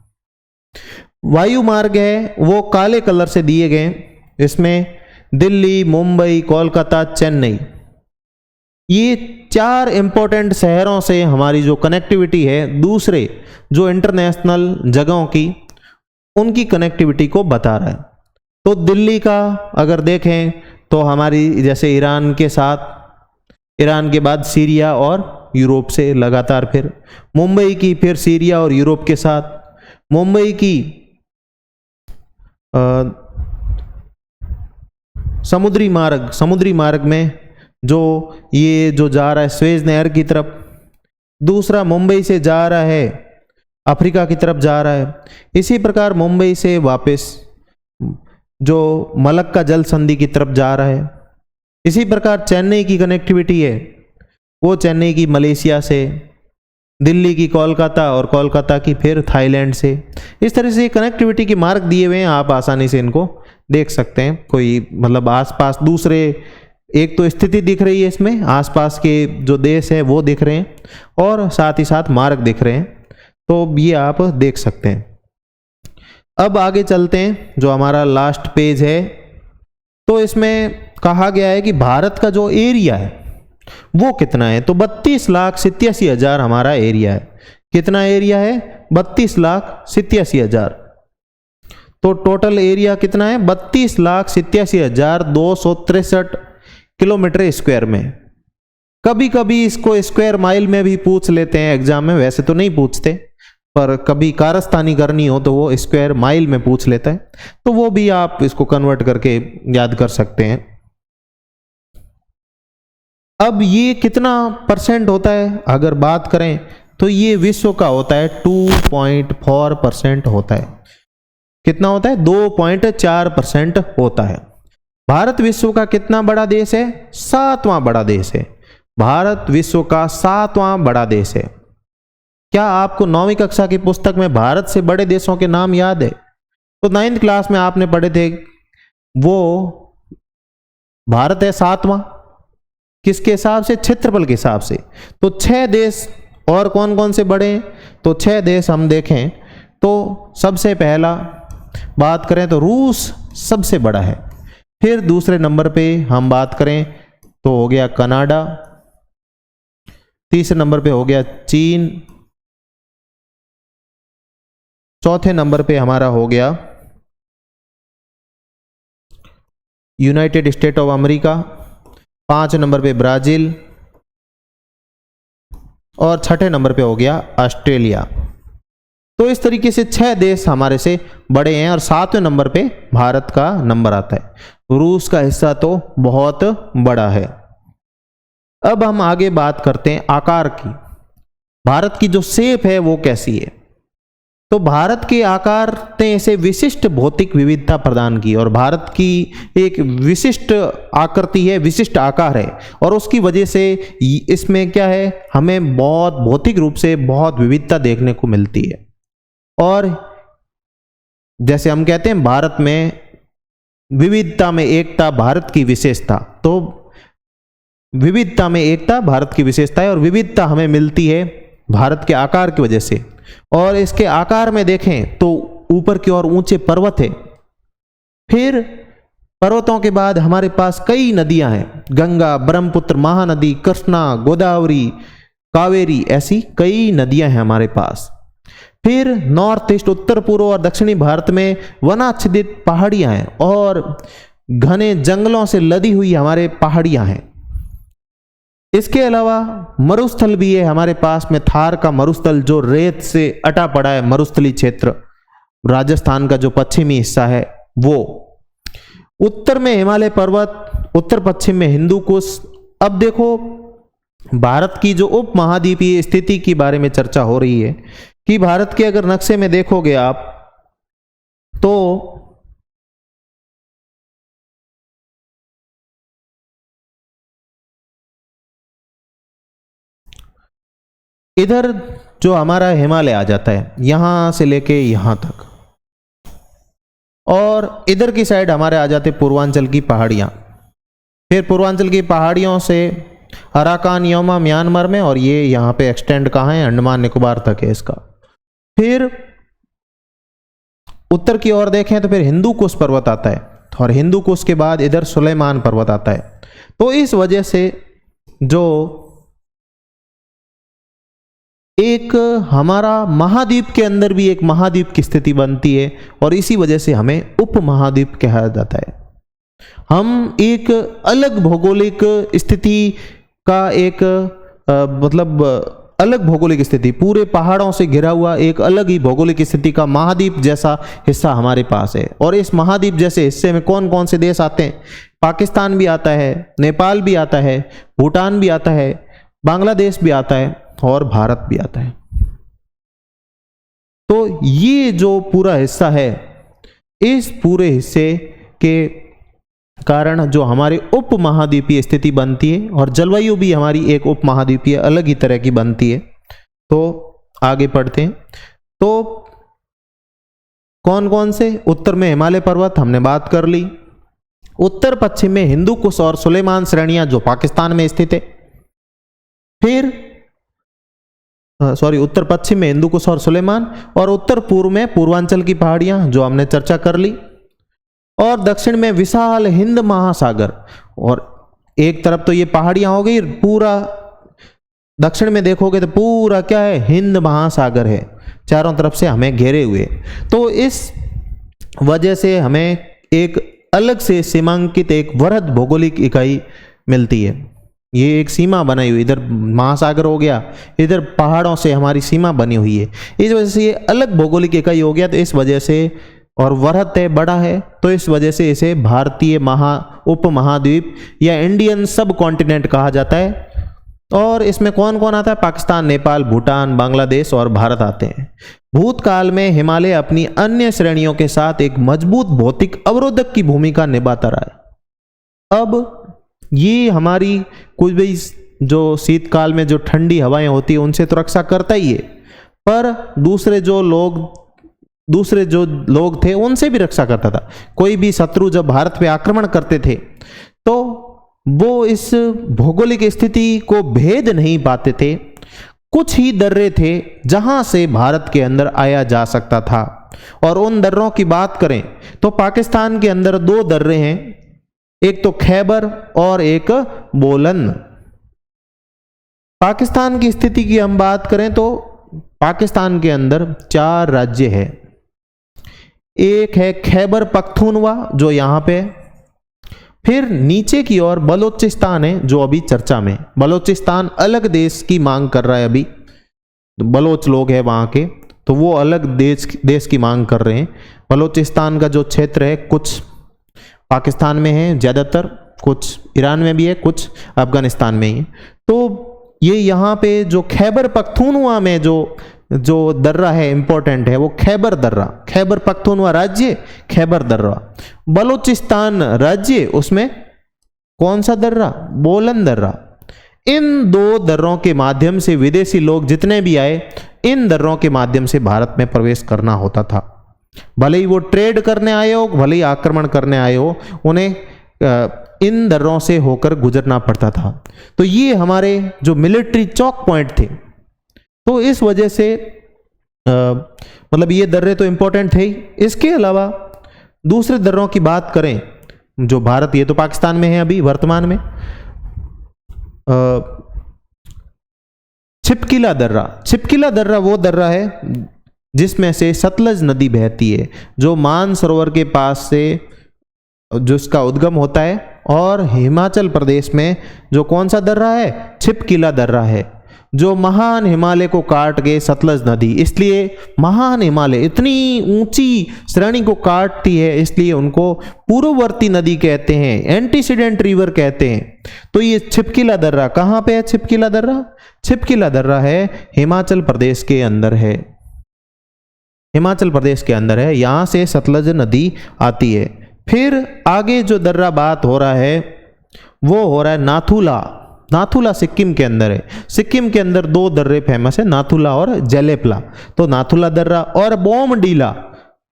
वायु मार्ग है वो काले कलर से दिए गए हैं, इसमें दिल्ली, मुंबई, कोलकाता, चेन्नई, ये 4 इंपॉर्टेंट शहरों से हमारी जो कनेक्टिविटी है दूसरे जो इंटरनेशनल जगहों की, उनकी कनेक्टिविटी को बता रहा है। तो दिल्ली का अगर देखें तो हमारी जैसे ईरान के साथ, ईरान के बाद सीरिया और यूरोप से लगातार, फिर मुंबई की फिर सीरिया और यूरोप के साथ, मुंबई की समुद्री मार्ग में जो ये जो जा रहा है स्वेज नहर की तरफ, दूसरा मुंबई से जा रहा है अफ्रीका की तरफ जा रहा है। इसी प्रकार मुंबई से वापस जो मलक्का जल संधि की तरफ जा रहा है। इसी प्रकार चेन्नई की कनेक्टिविटी है वो चेन्नई की मलेशिया से, दिल्ली की कोलकाता और कोलकाता की फिर थाईलैंड से। इस तरह से कनेक्टिविटी के मार्ग दिए हुए हैं, आप आसानी से इनको देख सकते हैं। कोई मतलब आसपास दूसरे, एक तो स्थिति दिख रही है इसमें, आसपास के जो देश है वो दिख रहे हैं और साथ ही साथ मार्ग दिख रहे हैं, तो ये आप देख सकते हैं। अब आगे चलते हैं, जो हमारा लास्ट पेज है, तो इसमें कहा गया है कि भारत का जो एरिया है वो कितना है। तो 32,87,000 हमारा एरिया है। कितना एरिया है? 32,87,000। तो टोटल एरिया कितना है? 32,87,263 किलोमीटर स्क्वायर में। कभी कभी इसको स्क्वायर माइल में भी पूछ लेते हैं एग्जाम में, वैसे तो नहीं पूछते, पर कभी कारस्तानी करनी हो तो वो स्क्वायर माइल में पूछ लेता है, तो वो भी आप इसको कन्वर्ट करके याद कर सकते हैं। अब ये कितना परसेंट होता है अगर बात करें तो ये विश्व का होता है 2.4% होता है। कितना होता है? 2.4% होता है। भारत विश्व का कितना बड़ा देश है? 7वां बड़ा देश है। भारत विश्व का 7वां बड़ा देश है। क्या आपको 9वीं कक्षा की पुस्तक में भारत से बड़े देशों के नाम याद है? तो 9th क्लास में आपने पढ़े थे, वो भारत है 7वां। किसके हिसाब से? क्षेत्रफल के हिसाब से। तो 6 देश और कौन कौन से बड़े हैं? तो 6 देश हम देखें तो सबसे पहला बात करें तो रूस सबसे बड़ा है। फिर दूसरे नंबर पे हम बात करें तो हो गया कनाडा, तीसरे नंबर पे हो गया चीन, चौथे नंबर पे हमारा हो गया United state of America, 5 number पे ब्राजील और छठे नंबर पे हो गया ऑस्ट्रेलिया। तो इस तरीके से 6 देश हमारे से बड़े हैं और 7वें नंबर पे भारत का नंबर आता है। रूस का हिस्सा तो बहुत बड़ा है। अब हम आगे बात करते हैं आकार की। भारत की जो शेप है वो कैसी है? तो भारत के आकार ने इसे विशिष्ट भौतिक विविधता प्रदान की और भारत की एक विशिष्ट आकृति है, विशिष्ट आकार है, और उसकी वजह से इसमें क्या है, हमें बहुत भौतिक रूप से बहुत विविधता देखने को मिलती है। और जैसे हम कहते हैं भारत में विविधता में एकता भारत की विशेषता, तो विविधता में एकता भारत की विशेषता है और विविधता हमें मिलती है भारत के आकार की वजह से। और इसके आकार में देखें तो ऊपर की ओर ऊंचे पर्वत है, फिर पर्वतों के बाद हमारे पास कई नदियां हैं, गंगा, ब्रह्मपुत्र, महानदी, कृष्णा, गोदावरी, कावेरी, ऐसी कई नदियां हैं हमारे पास। फिर नॉर्थ ईस्ट, उत्तर पूर्व और दक्षिणी भारत में वनाच्छादित पहाड़ियां हैं और घने जंगलों से लदी हुई हमारे पहाड़ियां हैं। इसके अलावा मरुस्थल भी है हमारे पास में, थार का मरुस्थल जो रेत से अटा पड़ा है, मरुस्थली क्षेत्र, राजस्थान का जो पश्चिमी हिस्सा है वो। उत्तर में हिमालय पर्वत, उत्तर पश्चिम में हिंदू कुश। अब देखो भारत की जो उप महाद्वीपीय स्थिति के बारे में चर्चा हो रही है कि भारत के अगर नक्शे में देखोगे आप तो इधर जो हमारा हिमालय आ जाता है यहाँ से लेके यहाँ तक, और इधर की साइड हमारे आ जाते पूर्वांचल की पहाड़ियाँ। फिर पूर्वांचल की पहाड़ियों से अराकान योमा म्यांमार में, और ये यहाँ पे एक्सटेंड कहाँ है, अंडमान निकोबार तक है इसका। फिर उत्तर की ओर देखें तो फिर हिंदू कुश पर्वत आता है, और हिंदू कुश के बाद इधर सुलेमान पर्वत आता है। तो इस वजह से जो एक हमारा महाद्वीप के अंदर भी एक महाद्वीप की स्थिति बनती है, और इसी वजह से हमें उप महाद्वीप कहा जाता है। हम एक अलग भौगोलिक स्थिति का एक मतलब अलग भौगोलिक स्थिति, पूरे पहाड़ों से घिरा हुआ एक अलग ही भौगोलिक स्थिति का महाद्वीप जैसा हिस्सा हमारे पास है। और इस महाद्वीप जैसे हिस्से में कौन कौन से देश आते हैं? पाकिस्तान भी आता है, नेपाल भी आता है, भूटान भी आता है, बांग्लादेश भी आता है, और भारत भी आता है। तो ये जो पूरा हिस्सा है, इस पूरे हिस्से के कारण जो हमारे उप महाद्वीपीय स्थिति बनती है, और जलवायु भी हमारी एक उप महाद्वीपीय अलग ही तरह की बनती है। तो आगे पढ़ते हैं। तो कौन कौन से? उत्तर में हिमालय पर्वत हमने बात कर ली, उत्तर पश्चिम में हिंदू कुश और सुलेमान श्रेणियां जो पाकिस्तान में स्थित है। फिर उत्तर पश्चिम में हिंदू कुश और सुलेमान, और उत्तर पूर्व में पूर्वांचल की पहाड़ियां जो हमने चर्चा कर ली, और दक्षिण में विशाल हिंद महासागर। और एक तरफ तो ये पहाड़ियां हो गई, पूरा दक्षिण में देखोगे तो पूरा क्या है, हिंद महासागर है, चारों तरफ से हमें घेरे हुए। तो इस वजह से हमें एक अलग से सीमांकित एक वृहद भौगोलिक इकाई मिलती है। ये एक सीमा बनाई हुई, इधर महासागर हो गया, इधर पहाड़ों से हमारी सीमा बनी हुई है। इस वजह से ये अलग भौगोलिक इकाई हो गया। तो इस वजह से, और वृहद है, बड़ा है, तो इस वजह से इसे भारतीय उप महाद्वीप या इंडियन सब कॉन्टिनेंट कहा जाता है। और इसमें कौन कौन आता है? पाकिस्तान, नेपाल, भूटान, बांग्लादेश और भारत आते हैं। भूतकाल में हिमालय अपनी अन्य श्रेणियों के साथ एक मजबूत भौतिक अवरोधक की भूमिका निभाता रहा है। अब ये हमारी कुछ भी जो शीतकाल में जो ठंडी हवाएं होती है उनसे तो रक्षा करता ही है, पर दूसरे जो लोग थे उनसे भी रक्षा करता था। कोई भी शत्रु जब भारत पे आक्रमण करते थे तो वो इस भौगोलिक स्थिति को भेद नहीं पाते थे। कुछ ही दर्रे थे जहां से भारत के अंदर आया जा सकता था, और उन दर्रों की बात करें तो पाकिस्तान के अंदर 2 दर्रे हैं, एक तो खैबर और एक बोलन। पाकिस्तान की स्थिति की हम बात करें तो पाकिस्तान के अंदर 4 राज्य है। एक है खैबर पख्तूनवा जो यहां पे, फिर नीचे की ओर बलोचिस्तान है जो अभी चर्चा में। बलोचिस्तान अलग देश की मांग कर रहा है, अभी बलोच लोग हैं वहां के, तो वो अलग देश की मांग कर रहे हैं। बलोचिस्तान का जो क्षेत्र है कुछ पाकिस्तान में है ज़्यादातर, कुछ ईरान में भी है, कुछ अफगानिस्तान में ही है। तो ये यहाँ पे जो खैबर पख्तूनवा में जो दर्रा है इंपॉर्टेंट है, वो खैबर दर्रा, खैबर पख्तूनवा राज्य, खैबर दर्रा। बलोचिस्तान राज्य, उसमें कौन सा दर्रा? बोलन दर्रा। इन 2 दर्रों के माध्यम से विदेशी लोग जितने भी आए, इन दर्रों के माध्यम से भारत में प्रवेश करना होता था। भले ही वो ट्रेड करने आए हो, भले ही आक्रमण करने आए हो, उन्हें इन दर्रों से होकर गुजरना पड़ता था। तो ये हमारे जो मिलिट्री चौक पॉइंट थे। तो इस वजह से मतलब ये दर्रे तो इंपॉर्टेंट थे ही। इसके अलावा दूसरे दर्रों की बात करें जो भारत, ये तो पाकिस्तान में है अभी वर्तमान में, छिपकिला दर्रा। छिपकिला दर्रा वो दर्रा है जिसमें से सतलज नदी बहती है, जो मानसरोवर के पास से जिसका उद्गम होता है। और हिमाचल प्रदेश में जो कौन सा दर्रा है? छिपकिला दर्रा है, जो महान हिमालय को काट के सतलज नदी, इसलिए महान हिमालय इतनी ऊंची श्रेणी को काटती है, इसलिए उनको पूर्ववर्ती नदी कहते हैं, एंटीसीडेंट रिवर कहते हैं। तो ये छिपकिला दर्रा कहाँ पे है? छिपकिला दर्रा, छिपकिला दर्रा है हिमाचल प्रदेश के अंदर है, हिमाचल प्रदेश के अंदर है, यहां से सतलज नदी आती है। फिर आगे जो दर्रा बात हो रहा है वो हो रहा है नाथुला, नाथुला सिक्किम के अंदर है। सिक्किम के अंदर दो दर्रे फेमस है, नाथुला और जेलेपला। तो नाथुला दर्रा और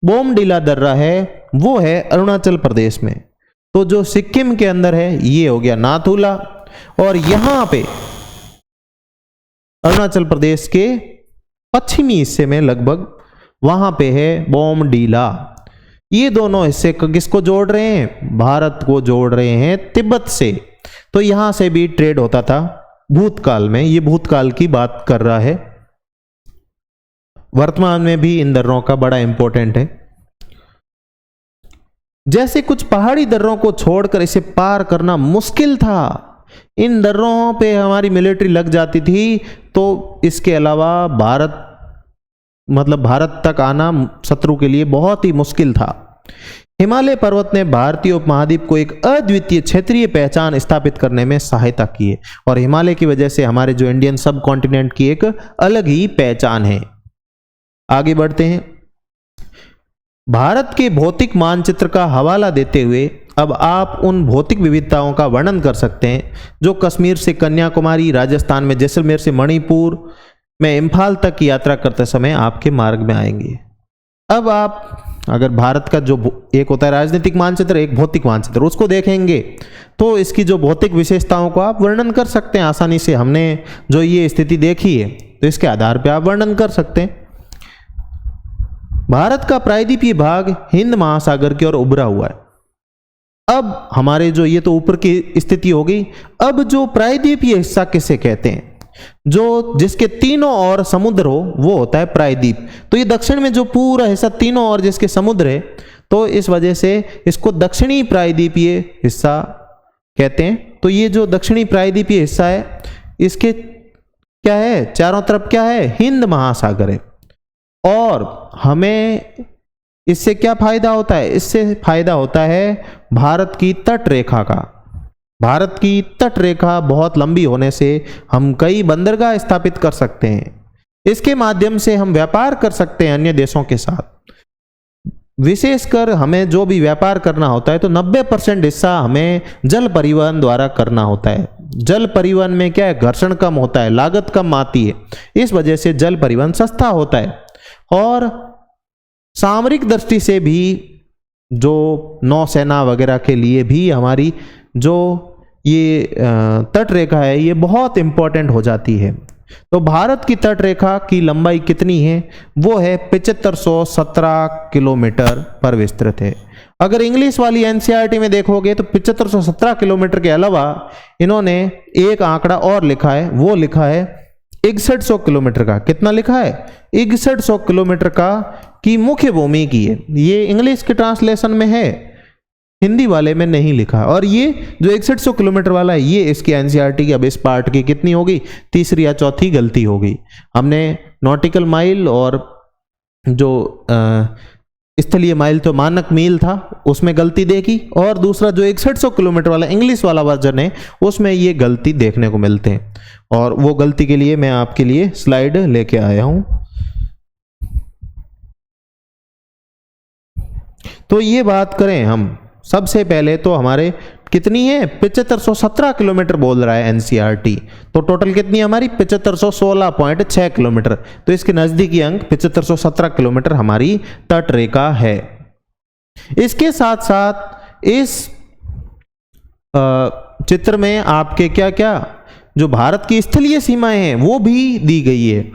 बोमडीला दर्रा है वो है अरुणाचल प्रदेश में। तो जो सिक्किम के अंदर है ये हो गया नाथुला, और यहां पे अरुणाचल प्रदेश के पश्चिमी हिस्से में लगभग वहां पे है बोमडीला। ये दोनों हिस्से किसको जोड़ रहे हैं? भारत को जोड़ रहे हैं तिब्बत से। तो यहां से भी ट्रेड होता था भूतकाल में, ये भूतकाल की बात कर रहा है। वर्तमान में भी इन दर्रों का बड़ा इंपॉर्टेंट है। जैसे कुछ पहाड़ी दर्रों को छोड़कर इसे पार करना मुश्किल था, इन दर्रों पे हमारी मिलिट्री लग जाती थी, तो इसके अलावा भारत तक आना शत्रु के लिए बहुत ही मुश्किल था। हिमालय पर्वत ने भारतीय उपमहाद्वीप को एक अद्वितीय क्षेत्रीय पहचान स्थापित करने में सहायता की है, और हिमालय की वजह से हमारे जो इंडियन सब कॉन्टिनेंट की एक अलग ही पहचान है। आगे बढ़ते हैं। भारत के भौतिक मानचित्र का हवाला देते हुए अब आप उन भौतिक विविधताओं का वर्णन कर सकते हैं जो कश्मीर से कन्याकुमारी, राजस्थान में जैसलमेर से मणिपुर में इम्फाल तक की यात्रा करते समय आपके मार्ग में आएंगे। अब आप अगर भारत का जो एक होता है राजनीतिक मानचित्र, एक भौतिक मानचित्र, उसको देखेंगे तो इसकी जो भौतिक विशेषताओं को आप वर्णन कर सकते हैं आसानी से। हमने जो ये स्थिति देखी है तो इसके आधार पर आप वर्णन कर सकते हैं। भारत का प्रायद्वीपीय भाग हिंद महासागर की ओर उभरा हुआ है। अब हमारे जो ये तो ऊपर की स्थिति हो गई, अब जो प्रायद्वीपीय हिस्सा किसे कहते हैं? जो जिसके तीनों ओर समुद्र हो वो होता है प्रायद्वीप। तो ये दक्षिण में जो पूरा हिस्सा तीनों ओर जिसके समुद्र है, तो इस वजह से इसको दक्षिणी प्रायद्वीपीय हिस्सा कहते हैं। तो ये जो दक्षिणी प्रायद्वीपीय हिस्सा है इसके क्या है, चारों तरफ क्या है, हिंद महासागर है। और हमें इससे क्या फायदा होता है? इससे फायदा होता है भारत की तट रेखा का। भारत की तट रेखा बहुत लंबी होने से हम कई बंदरगाह स्थापित कर सकते हैं। इसके माध्यम से हम व्यापार कर सकते हैं अन्य देशों के साथ। विशेषकर हमें जो भी व्यापार करना होता है तो 90% हिस्सा हमें जल परिवहन द्वारा करना होता है। जल परिवहन में क्या है, घर्षण कम होता है, लागत कम आती है, इस वजह से जल परिवहन सस्ता होता है। और सामरिक दृष्टि से भी जो नौसेना वगैरह के लिए भी हमारी जो ये तट रेखा है ये बहुत इंपॉर्टेंट हो जाती है। तो भारत की तट रेखा की लंबाई कितनी है? वो है 7517 किलोमीटर पर विस्तृत है। अगर इंग्लिश वाली एनसीईआरटी में देखोगे तो 7517 किलोमीटर के अलावा इन्होंने एक आंकड़ा और लिखा है, वो लिखा है 6100 किलोमीटर का। कितना लिखा है? 6100 किलोमीटर का की मुख्य भूमि की है। ये इंग्लिश के ट्रांसलेशन में है, हिंदी वाले में नहीं लिखा। और ये जो 6100 किलोमीटर वाला है ये इसकी एनसीईआरटी की अब इस पार्ट की कितनी होगी, तीसरी या चौथी गलती होगी। हमने नॉटिकल माइल और जो स्थलीय माइल तो मानक मील था उसमें गलती देखी, और दूसरा जो 6100 किलोमीटर वाला इंग्लिश वाला वर्जन है उसमें ये गलती देखने को मिलते हैं। और वो गलती के लिए मैं आपके लिए स्लाइड लेके आया हूं। तो ये बात करें हम सबसे पहले तो हमारे कितनी है, 7517 किलोमीटर बोल रहा है एनसीईआरटी, तो टोटल कितनी है हमारी 7516.6 किलोमीटर। तो इसके नजदीकी अंक 7517 किलोमीटर हमारी तट रेखा है। इसके साथ साथ इस चित्र में आपके क्या क्या जो भारत की स्थलीय सीमाएं हैं वो भी दी गई है,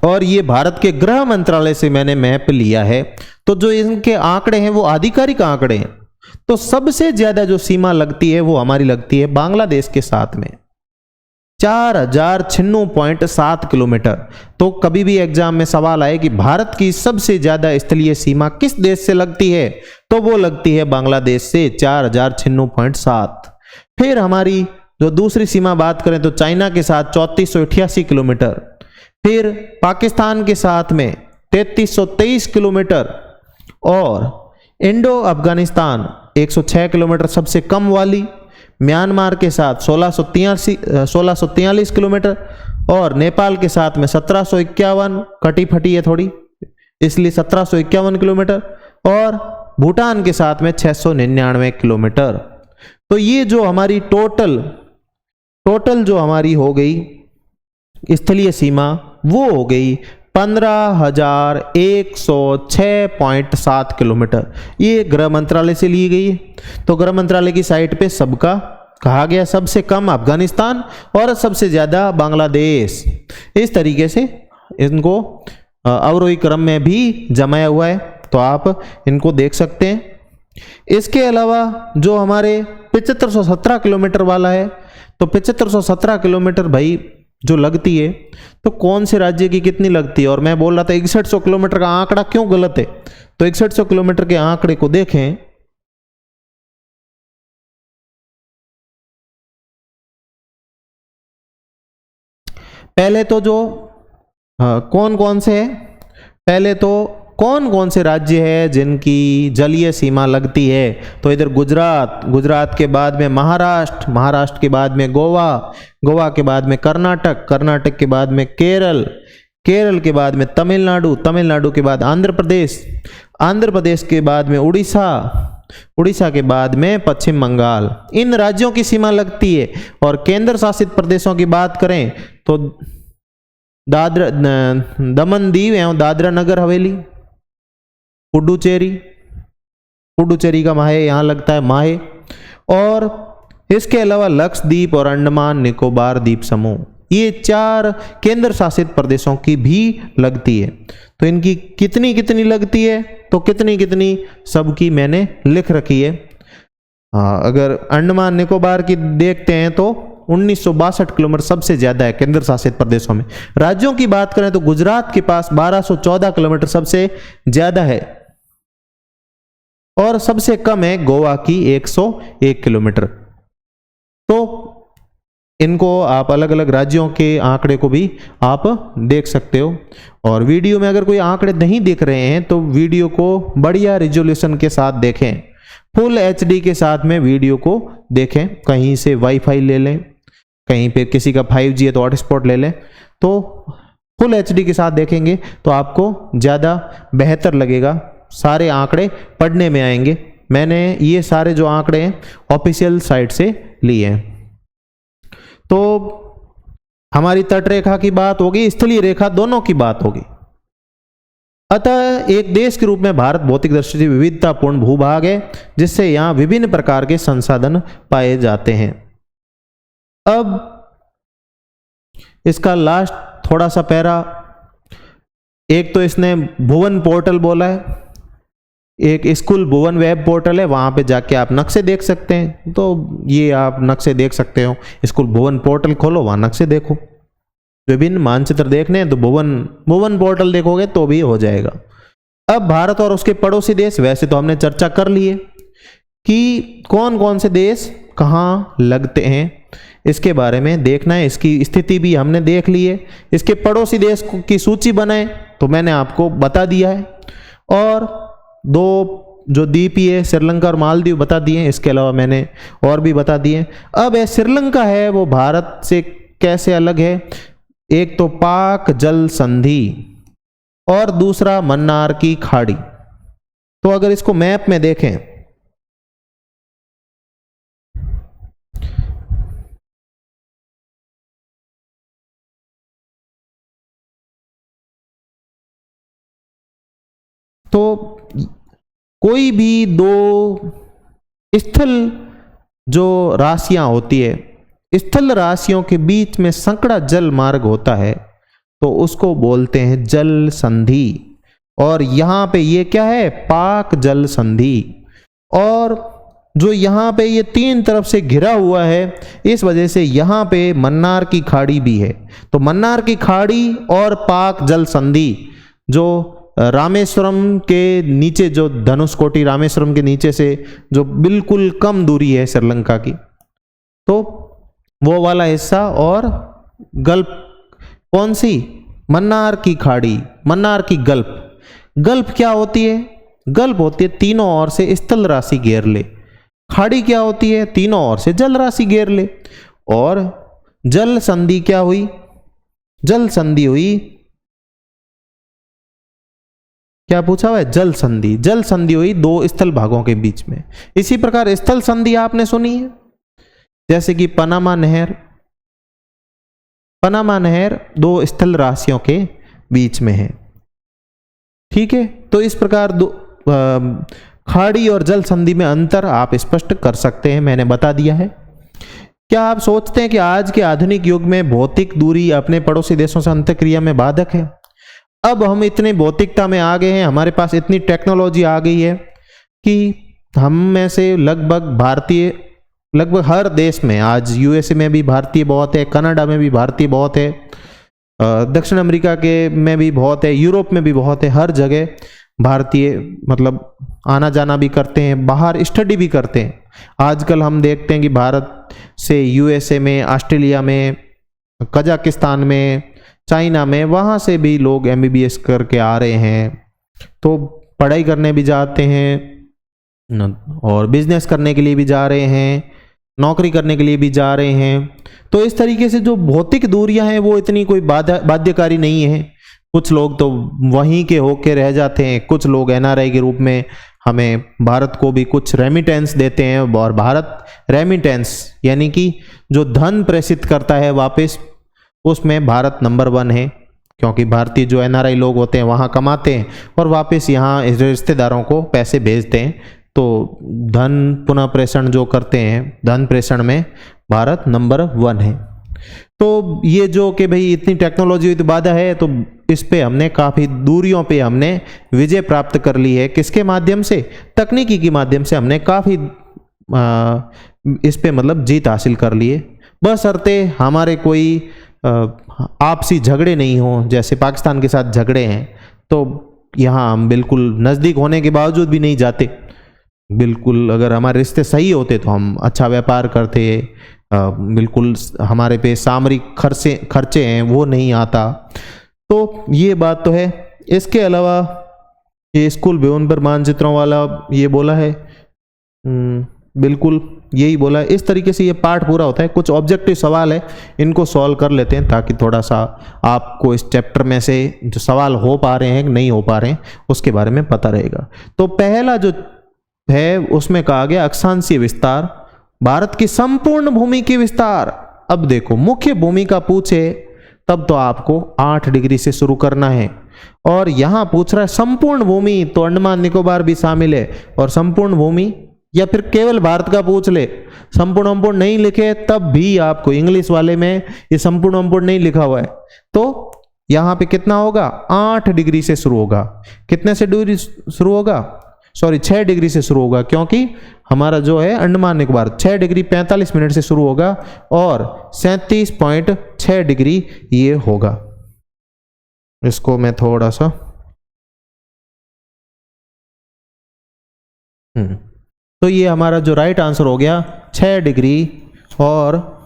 और ये भारत के गृह मंत्रालय से मैंने मैप लिया है। तो जो इनके आंकड़े हैं वो आधिकारिक आंकड़े हैं। तो सबसे ज्यादा जो सीमा लगती है वो हमारी लगती है बांग्लादेश के साथ में 4096.7 किलोमीटर। तो कभी भी एग्जाम में सवाल आए कि भारत की सबसे ज्यादा स्थलीय सीमा किस देश से लगती है, तो वो लगती है बांग्लादेश से 4096.7। फिर हमारी जो दूसरी सीमा बात करें तो चाइना के साथ 3488 किलोमीटर, फिर पाकिस्तान के साथ में 3323 किलोमीटर, और इंडो अफगानिस्तान 106 किलोमीटर सबसे कम वाली, म्यांमार के साथ 1643 किलोमीटर, और नेपाल के साथ में 1751, कटी फटी है थोड़ी इसलिए 1751 किलोमीटर, और भूटान के साथ में 699 किलोमीटर। तो ये जो हमारी टोटल टोटल जो हमारी हो गई स्थलीय सीमा वो हो गई 15,106.7 किलोमीटर। ये गृह मंत्रालय से ली गई है। तो गृह मंत्रालय की साइट पे सबका कहा गया, सबसे कम अफगानिस्तान और सबसे ज्यादा बांग्लादेश। इस तरीके से इनको अवरोही क्रम में भी जमाया हुआ है, तो आप इनको देख सकते हैं। इसके अलावा जो हमारे 7517 किलोमीटर वाला है, तो 7517 किलोमीटर भाई जो लगती है, तो कौन से राज्य की कितनी लगती है। और मैं बोल रहा था 6100 किलोमीटर का आंकड़ा क्यों गलत है, तो 6100 किलोमीटर के आंकड़े को देखें। पहले तो जो कौन कौन से है, पहले तो कौन कौन से राज्य है जिनकी जलीय सीमा लगती है, तो इधर गुजरात, गुजरात के बाद में महाराष्ट्र, महाराष्ट्र के बाद में गोवा, गोवा के बाद में कर्नाटक, कर्नाटक के बाद में केरल, केरल के बाद में तमिलनाडु, तमिलनाडु के बाद आंध्र प्रदेश, आंध्र प्रदेश के बाद में उड़ीसा, उड़ीसा के बाद में पश्चिम बंगाल। इन राज्यों की सीमा लगती है। और केंद्र शासित प्रदेशों की बात करें तो दादरा, दमन दीव एवं दादरा नगर हवेली, पुडुचेरी, पुडुचेरी का माहे यहाँ लगता है माहे, और इसके अलावा लक्षद्वीप और अंडमान निकोबार द्वीप समूह, ये 4 केंद्र शासित प्रदेशों की भी लगती है। तो इनकी कितनी कितनी लगती है, तो कितनी कितनी सबकी मैंने लिख रखी है। अगर अंडमान निकोबार की देखते हैं तो 1962 किलोमीटर सबसे ज्यादा है केंद्र शासित प्रदेशों में। राज्यों की बात करें तो गुजरात के पास 1214 किलोमीटर सबसे ज्यादा है, और सबसे कम है गोवा की 101 किलोमीटर। तो इनको आप अलग अलग राज्यों के आंकड़े को भी आप देख सकते हो। और वीडियो में अगर कोई आंकड़े नहीं दिख रहे हैं तो वीडियो को बढ़िया रिजोल्यूशन के साथ देखें, फुल एचडी के साथ में वीडियो को देखें। कहीं से वाईफाई ले लें, कहीं पे किसी का 5G है तो हॉटस्पॉट ले लें, तो फुल एचडी के साथ देखेंगे तो आपको ज़्यादा बेहतर लगेगा, सारे आंकड़े पढ़ने में आएंगे। मैंने ये सारे जो आंकड़े हैं ऑफिशियल साइट से लिए हैं। तो हमारी तट रेखा की बात होगी, स्थलीय रेखा, दोनों की बात होगी। अतः एक देश के रूप में भारत भौतिक दृष्टि से विविधतापूर्ण भूभाग है, जिससे यहां विभिन्न प्रकार के संसाधन पाए जाते हैं। अब इसका लास्ट थोड़ा सा पैरा, एक तो इसने भुवन पोर्टल बोला है, एक स्कूल भुवन वेब पोर्टल है, वहां पे जाके आप नक्शे देख सकते हैं। तो ये आप नक्शे देख सकते हो, स्कूल भुवन पोर्टल खोलो, वहां नक्शे देखो। विभिन्न मानचित्र देखने हैं तो भुवन पोर्टल देखोगे तो भी हो जाएगा। अब भारत और उसके पड़ोसी देश, वैसे तो हमने चर्चा कर ली है कि कौन कौन से देश कहाँ लगते हैं, इसके बारे में देखना है। इसकी स्थिति भी हमने देख ली है। इसके पड़ोसी देश की सूची बनाए तो मैंने आपको बता दिया है। और 2 जो द्वीप है श्रीलंका और मालदीव बता दिए हैं, इसके अलावा मैंने और भी बता दिए। अब श्रीलंका है वो भारत से कैसे अलग है, एक तो पाक जल संधि और दूसरा मन्नार की खाड़ी। तो अगर इसको मैप में देखें तो कोई भी 2 स्थल जो राशियां होती है, स्थल राशियों के बीच में संकड़ा जल मार्ग होता है, तो उसको बोलते हैं जल संधि। और यहां पे ये क्या है, पाक जल संधि। और जो यहां पे ये 3 तरफ से घिरा हुआ है, इस वजह से यहां पे मन्नार की खाड़ी भी है। तो मन्नार की खाड़ी और पाक जल संधि जो रामेश्वरम के नीचे, जो धनुषकोटी रामेश्वरम के नीचे से जो बिल्कुल कम दूरी है श्रीलंका की, तो वो वाला हिस्सा, और गल्फ कौन सी, मन्नार की खाड़ी, मन्नार की गल्फ। गल्फ क्या होती है, गल्फ होती है तीनों ओर से स्थल राशि घेर ले। खाड़ी क्या होती है, तीनों ओर से जल राशि घेर ले। और जल संधि क्या हुई, जल संधि हुई, क्या पूछा हुआ है, जल संधि। जल संधि हुई 2 स्थल भागों के बीच में। इसी प्रकार स्थल संधि आपने सुनी है, जैसे कि पनामा नहर, पनामा नहर दो स्थल राशियों के बीच में है। ठीक है, तो इस प्रकार दो खाड़ी और जल संधि में अंतर आप स्पष्ट कर सकते हैं, मैंने बता दिया है। क्या आप सोचते हैं कि आज के आधुनिक युग में भौतिक दूरी अपने पड़ोसी देशों से अंतःक्रिया में बाधक है? अब हम इतने भौतिकता में आ गए हैं, हमारे पास इतनी टेक्नोलॉजी आ गई है कि हम में से लगभग हर देश में, आज यूएसए में भी भारतीय बहुत है, कनाडा में भी भारतीय बहुत है, दक्षिण अमेरिका के में भी बहुत है, यूरोप में भी बहुत है, हर जगह भारतीय मतलब आना जाना भी करते हैं, बाहर स्टडी भी करते हैं। आजकल हम देखते हैं कि भारत से यूएसए में, ऑस्ट्रेलिया में, कजाकिस्तान में, चाइना में, वहाँ से भी लोग एमबीबीएस करके आ रहे हैं। तो पढ़ाई करने भी जाते हैं और बिजनेस करने के लिए भी जा रहे हैं, नौकरी करने के लिए भी जा रहे हैं। तो इस तरीके से जो भौतिक दूरियां हैं वो इतनी कोई बाध्यकारी नहीं है। कुछ लोग तो वहीं के होके रह जाते हैं, कुछ लोग एनआरआई के रूप में हमें भारत को भी कुछ रेमिटेंस देते हैं, और भारत रेमिटेंस यानी कि जो धन प्रेषित करता है वापस, उसमें भारत नंबर 1 है, क्योंकि भारतीय जो एनआरआई लोग होते हैं वहाँ कमाते हैं और वापस यहाँ रिश्तेदारों को पैसे भेजते हैं। तो धन पुनः प्रेषण जो करते हैं, धन प्रेषण में भारत नंबर 1 है। तो ये जो कि भाई इतनी टेक्नोलॉजी बाधा है, तो इस पे हमने काफ़ी दूरियों पे हमने विजय प्राप्त कर ली है। किसके माध्यम से? तकनीकी के माध्यम से हमने काफ़ी इस पे मतलब जीत हासिल कर ली है। बशर्ते हमारे कोई आपसी झगड़े नहीं हो, जैसे पाकिस्तान के साथ झगड़े हैं, तो यहाँ हम बिल्कुल नज़दीक होने के बावजूद भी नहीं जाते। बिल्कुल अगर हमारे रिश्ते सही होते तो हम अच्छा व्यापार करते, बिल्कुल हमारे पे सामरिक खर्चे हैं वो नहीं आता। तो ये बात तो है। इसके अलावा ये स्कूल भवन पर मानचित्रों वाला ये बोला है, बिल्कुल यही बोला है। इस तरीके से ये पार्ट पूरा होता है। कुछ ऑब्जेक्टिव सवाल है, इनको सॉल्व कर लेते हैं ताकि थोड़ा सा आपको इस चैप्टर में से जो सवाल हो पा रहे हैं नहीं हो पा रहे हैं उसके बारे में पता रहेगा। तो पहला जो है उसमें कहा गया अक्षांशीय विस्तार, भारत की संपूर्ण भूमि की विस्तार। अब देखो मुख्य भूमि का पूछे तब तो आपको 8 डिग्री से शुरू करना है, और यहां पूछ रहा है संपूर्ण भूमि, तो अंडमान निकोबार भी शामिल है। और संपूर्ण भूमि या फिर केवल भारत का पूछ ले, संपूर्ण नहीं लिखे तब भी आपको इंग्लिश वाले में ये संपूर्ण नहीं लिखा हुआ है, तो यहां पे कितना होगा? 8 डिग्री से शुरू होगा। कितने से डिग्री शुरू होगा? सॉरी 6 डिग्री से शुरू होगा, क्योंकि हमारा जो है अंडमान निकोबार 6 डिग्री 45 मिनट से शुरू होगा और 37.6 डिग्री ये होगा। इसको मैं थोड़ा सा तो ये हमारा जो राइट आंसर हो गया 6 डिग्री और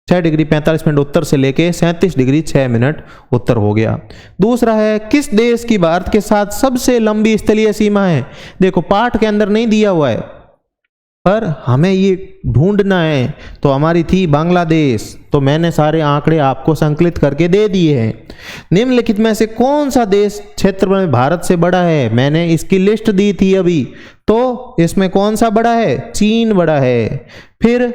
6 डिग्री 45 मिनट उत्तर से लेके 37 डिग्री 6 मिनट उत्तर हो गया। दूसरा है किस देश की भारत के साथ सबसे लंबी स्थलीय सीमा है? देखो पाठ के अंदर नहीं दिया हुआ है पर हमें ये ढूंढना है, तो हमारी थी बांग्लादेश, तो मैंने सारे आंकड़े आपको संकलित करके दे दिए हैं। निम्नलिखित में से कौन सा देश क्षेत्र में भारत से बड़ा है? मैंने इसकी लिस्ट दी थी अभी, तो इसमें कौन सा बड़ा है? चीन बड़ा है। फिर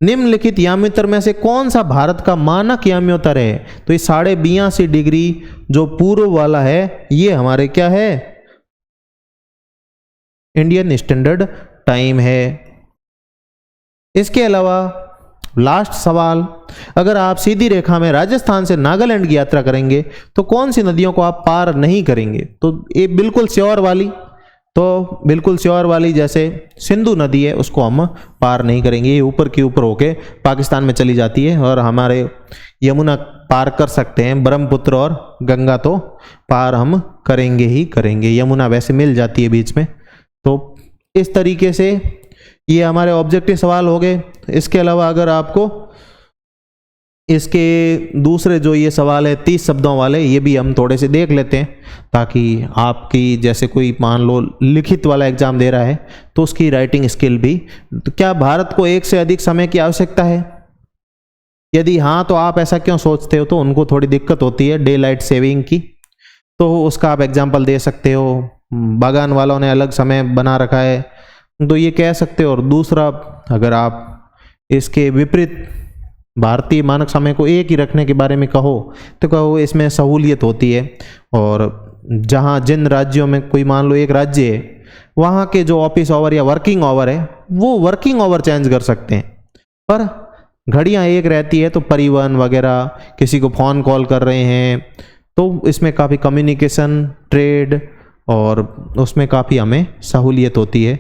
निम्नलिखित याम्योत्तर में से कौन सा भारत का मानक याम्योत्तर है? तो ये 82.5 डिग्री जो पूर्व वाला है ये हमारे क्या है? इंडियन स्टैंडर्ड टाइम है। इसके अलावा लास्ट सवाल, अगर आप सीधी रेखा में राजस्थान से नागालैंड की यात्रा करेंगे तो कौन सी नदियों को आप पार नहीं करेंगे? तो ये बिल्कुल श्योर वाली, तो बिल्कुल श्योर वाली जैसे सिंधु नदी है उसको हम पार नहीं करेंगे, ये ऊपर की ऊपर होके पाकिस्तान में चली जाती है। और हमारे यमुना पार कर सकते हैं, ब्रह्मपुत्र और गंगा तो पार हम करेंगे ही करेंगे, यमुना वैसे मिल जाती है बीच में। तो इस तरीके से ये हमारे ऑब्जेक्टिव सवाल हो गए। इसके अलावा अगर आपको इसके दूसरे जो ये सवाल है 30 शब्दों वाले, ये भी हम थोड़े से देख लेते हैं ताकि आपकी जैसे कोई मान लो लिखित वाला एग्जाम दे रहा है तो उसकी राइटिंग स्किल भी। तो क्या भारत को एक से अधिक समय की आवश्यकता है? यदि हाँ तो आप ऐसा क्यों सोचते हो? तो उनको थोड़ी दिक्कत होती है डे लाइट सेविंग की, तो उसका आप एग्जाम्पल दे सकते हो। बागान वालों ने अलग समय बना रखा है तो ये कह सकते हो। और दूसरा, अगर आप इसके विपरीत भारतीय मानक समय को एक ही रखने के बारे में कहो तो कहो इसमें सहूलियत होती है। और जहाँ जिन राज्यों में कोई मान लो एक राज्य है, वहाँ के जो ऑफिस आवर या वर्किंग आवर है वो वर्किंग आवर चेंज कर सकते हैं, पर घड़ियाँ एक रहती है। तो परिवहन वगैरह, किसी को फ़ोन कॉल कर रहे हैं तो इसमें काफ़ी कम्युनिकेशन, ट्रेड और उसमें काफ़ी हमें सहूलियत होती है।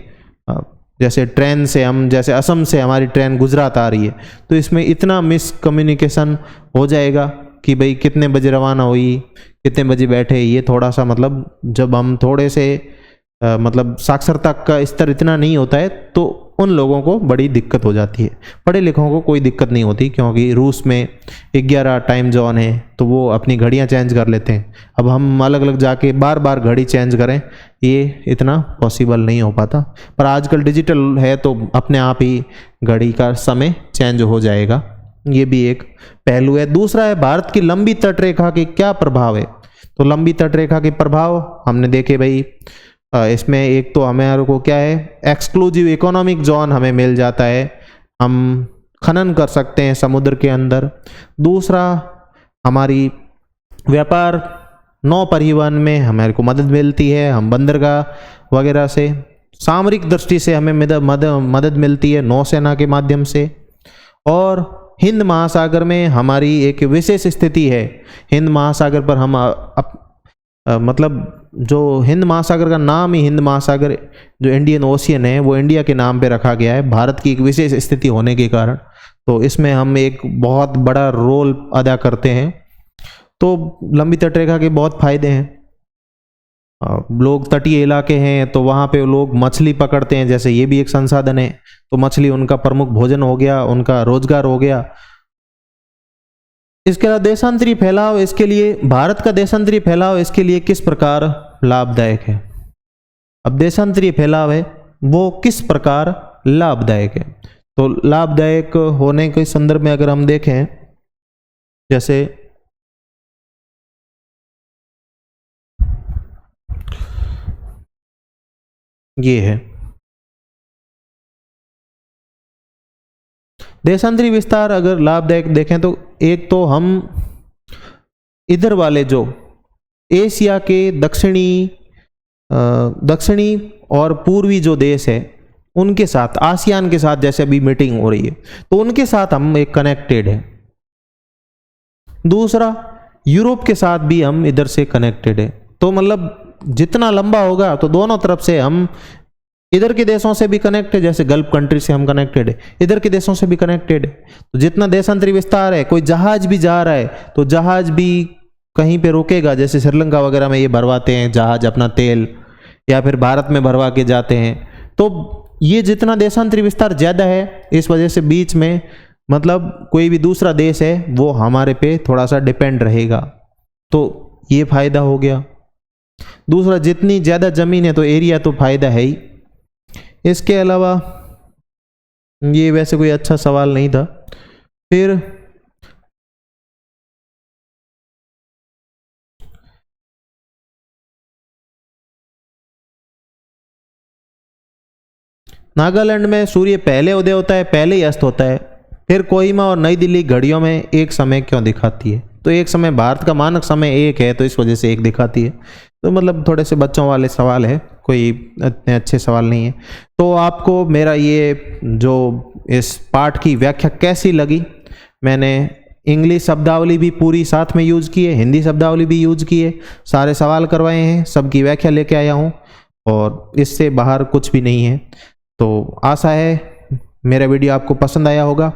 जैसे ट्रेन से हम, जैसे असम से हमारी ट्रेन गुजरात आ रही है तो इसमें इतना मिस कम्युनिकेशन हो जाएगा कि भाई कितने बजे रवाना हुई, कितने बजे बैठे, ये थोड़ा सा मतलब जब हम थोड़े से मतलब साक्षरता का स्तर इतना नहीं होता है तो उन लोगों को बड़ी दिक्कत हो जाती है। पढ़े लिखों को कोई दिक्कत नहीं होती क्योंकि रूस में 11 टाइम जोन है तो वो अपनी घड़ियां चेंज कर लेते हैं। अब हम अलग अलग जाके बार बार घड़ी चेंज करें, ये इतना पॉसिबल नहीं हो पाता, पर आजकल डिजिटल है तो अपने आप ही घड़ी का समय चेंज हो जाएगा। ये भी एक पहलू है। दूसरा है भारत की लंबी तटरेखा के क्या प्रभाव है। तो लंबी तटरेखा के प्रभाव हमने देखे भाई, इसमें एक तो हमारे को क्या है, एक्सक्लूसिव इकोनॉमिक जोन हमें मिल जाता है, हम खनन कर सकते हैं समुद्र के अंदर। दूसरा, हमारी व्यापार नौ परिवहन में हमारे को मदद मिलती है, हम बंदरगाह वगैरह से। सामरिक दृष्टि से हमें मदद मिलती है नौसेना के माध्यम से। और हिंद महासागर में हमारी एक विशेष स्थिति है। हिंद महासागर पर हम मतलब जो हिंद महासागर का नाम ही हिंद महासागर, जो इंडियन ओशियन है, वो इंडिया के नाम पे रखा गया है भारत की एक विशेष स्थिति होने के कारण। तो इसमें हम एक बहुत बड़ा रोल अदा करते हैं। तो लंबी तटरेखा के बहुत फायदे हैं। लोग तटीय इलाके हैं तो वहाँ पे लोग मछली पकड़ते हैं, जैसे ये भी एक संसाधन है, तो मछली उनका प्रमुख भोजन हो गया, उनका रोजगार हो गया। इसके अलावा देशांतरी फैलाव, इसके लिए भारत का देशांतरी फैलाव इसके लिए किस प्रकार लाभदायक है। अब देशांतरी फैलाव है वो किस प्रकार लाभदायक है। तो लाभदायक होने के संदर्भ में अगर हम देखें, जैसे ये है देशांतरी विस्तार, अगर लाभदायक देखें तो एक तो हम इधर वाले जो एशिया के दक्षिणी और पूर्वी जो देश है उनके साथ, आसियान के साथ जैसे अभी मीटिंग हो रही है तो उनके साथ हम एक कनेक्टेड है। दूसरा, यूरोप के साथ भी हम इधर से कनेक्टेड है। तो मतलब जितना लंबा होगा तो दोनों तरफ से हम इधर के देशों से भी कनेक्टेड, जैसे गल्फ कंट्री से हम कनेक्टेड है, इधर के देशों से भी कनेक्टेड है। तो जितना देशांतरी विस्तार है, कोई जहाज भी जा रहा है तो जहाज भी कहीं पे रुकेगा, जैसे श्रीलंका वगैरह में ये भरवाते हैं जहाज अपना तेल, या फिर भारत में भरवा के जाते हैं। तो ये जितना देशांतरी विस्तार ज़्यादा है, इस वजह से बीच में मतलब कोई भी दूसरा देश है वो हमारे पे थोड़ा सा डिपेंड रहेगा, तो ये फायदा हो गया। दूसरा, जितनी ज़्यादा ज़मीन है तो एरिया तो फायदा है ही। इसके अलावा ये वैसे कोई अच्छा सवाल नहीं था। फिर नागालैंड में सूर्य पहले उदय होता है, पहले ही अस्त होता है। फिर कोहिमा और नई दिल्ली घड़ियों में एक समय क्यों दिखाती है। तो एक समय, भारत का मानक समय एक है तो इस वजह से एक दिखाती है। तो मतलब थोड़े से बच्चों वाले सवाल है, कोई इतने अच्छे सवाल नहीं है। तो आपको मेरा ये जो इस पाठ की व्याख्या कैसी लगी, मैंने इंग्लिश शब्दावली भी पूरी साथ में यूज़ की है, हिंदी शब्दावली भी यूज़ की है, सारे सवाल करवाए हैं, सबकी व्याख्या लेके आया हूँ और इससे बाहर कुछ भी नहीं है। तो आशा है मेरा वीडियो आपको पसंद आया होगा।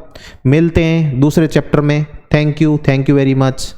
मिलते हैं दूसरे चैप्टर में। Thank you very much.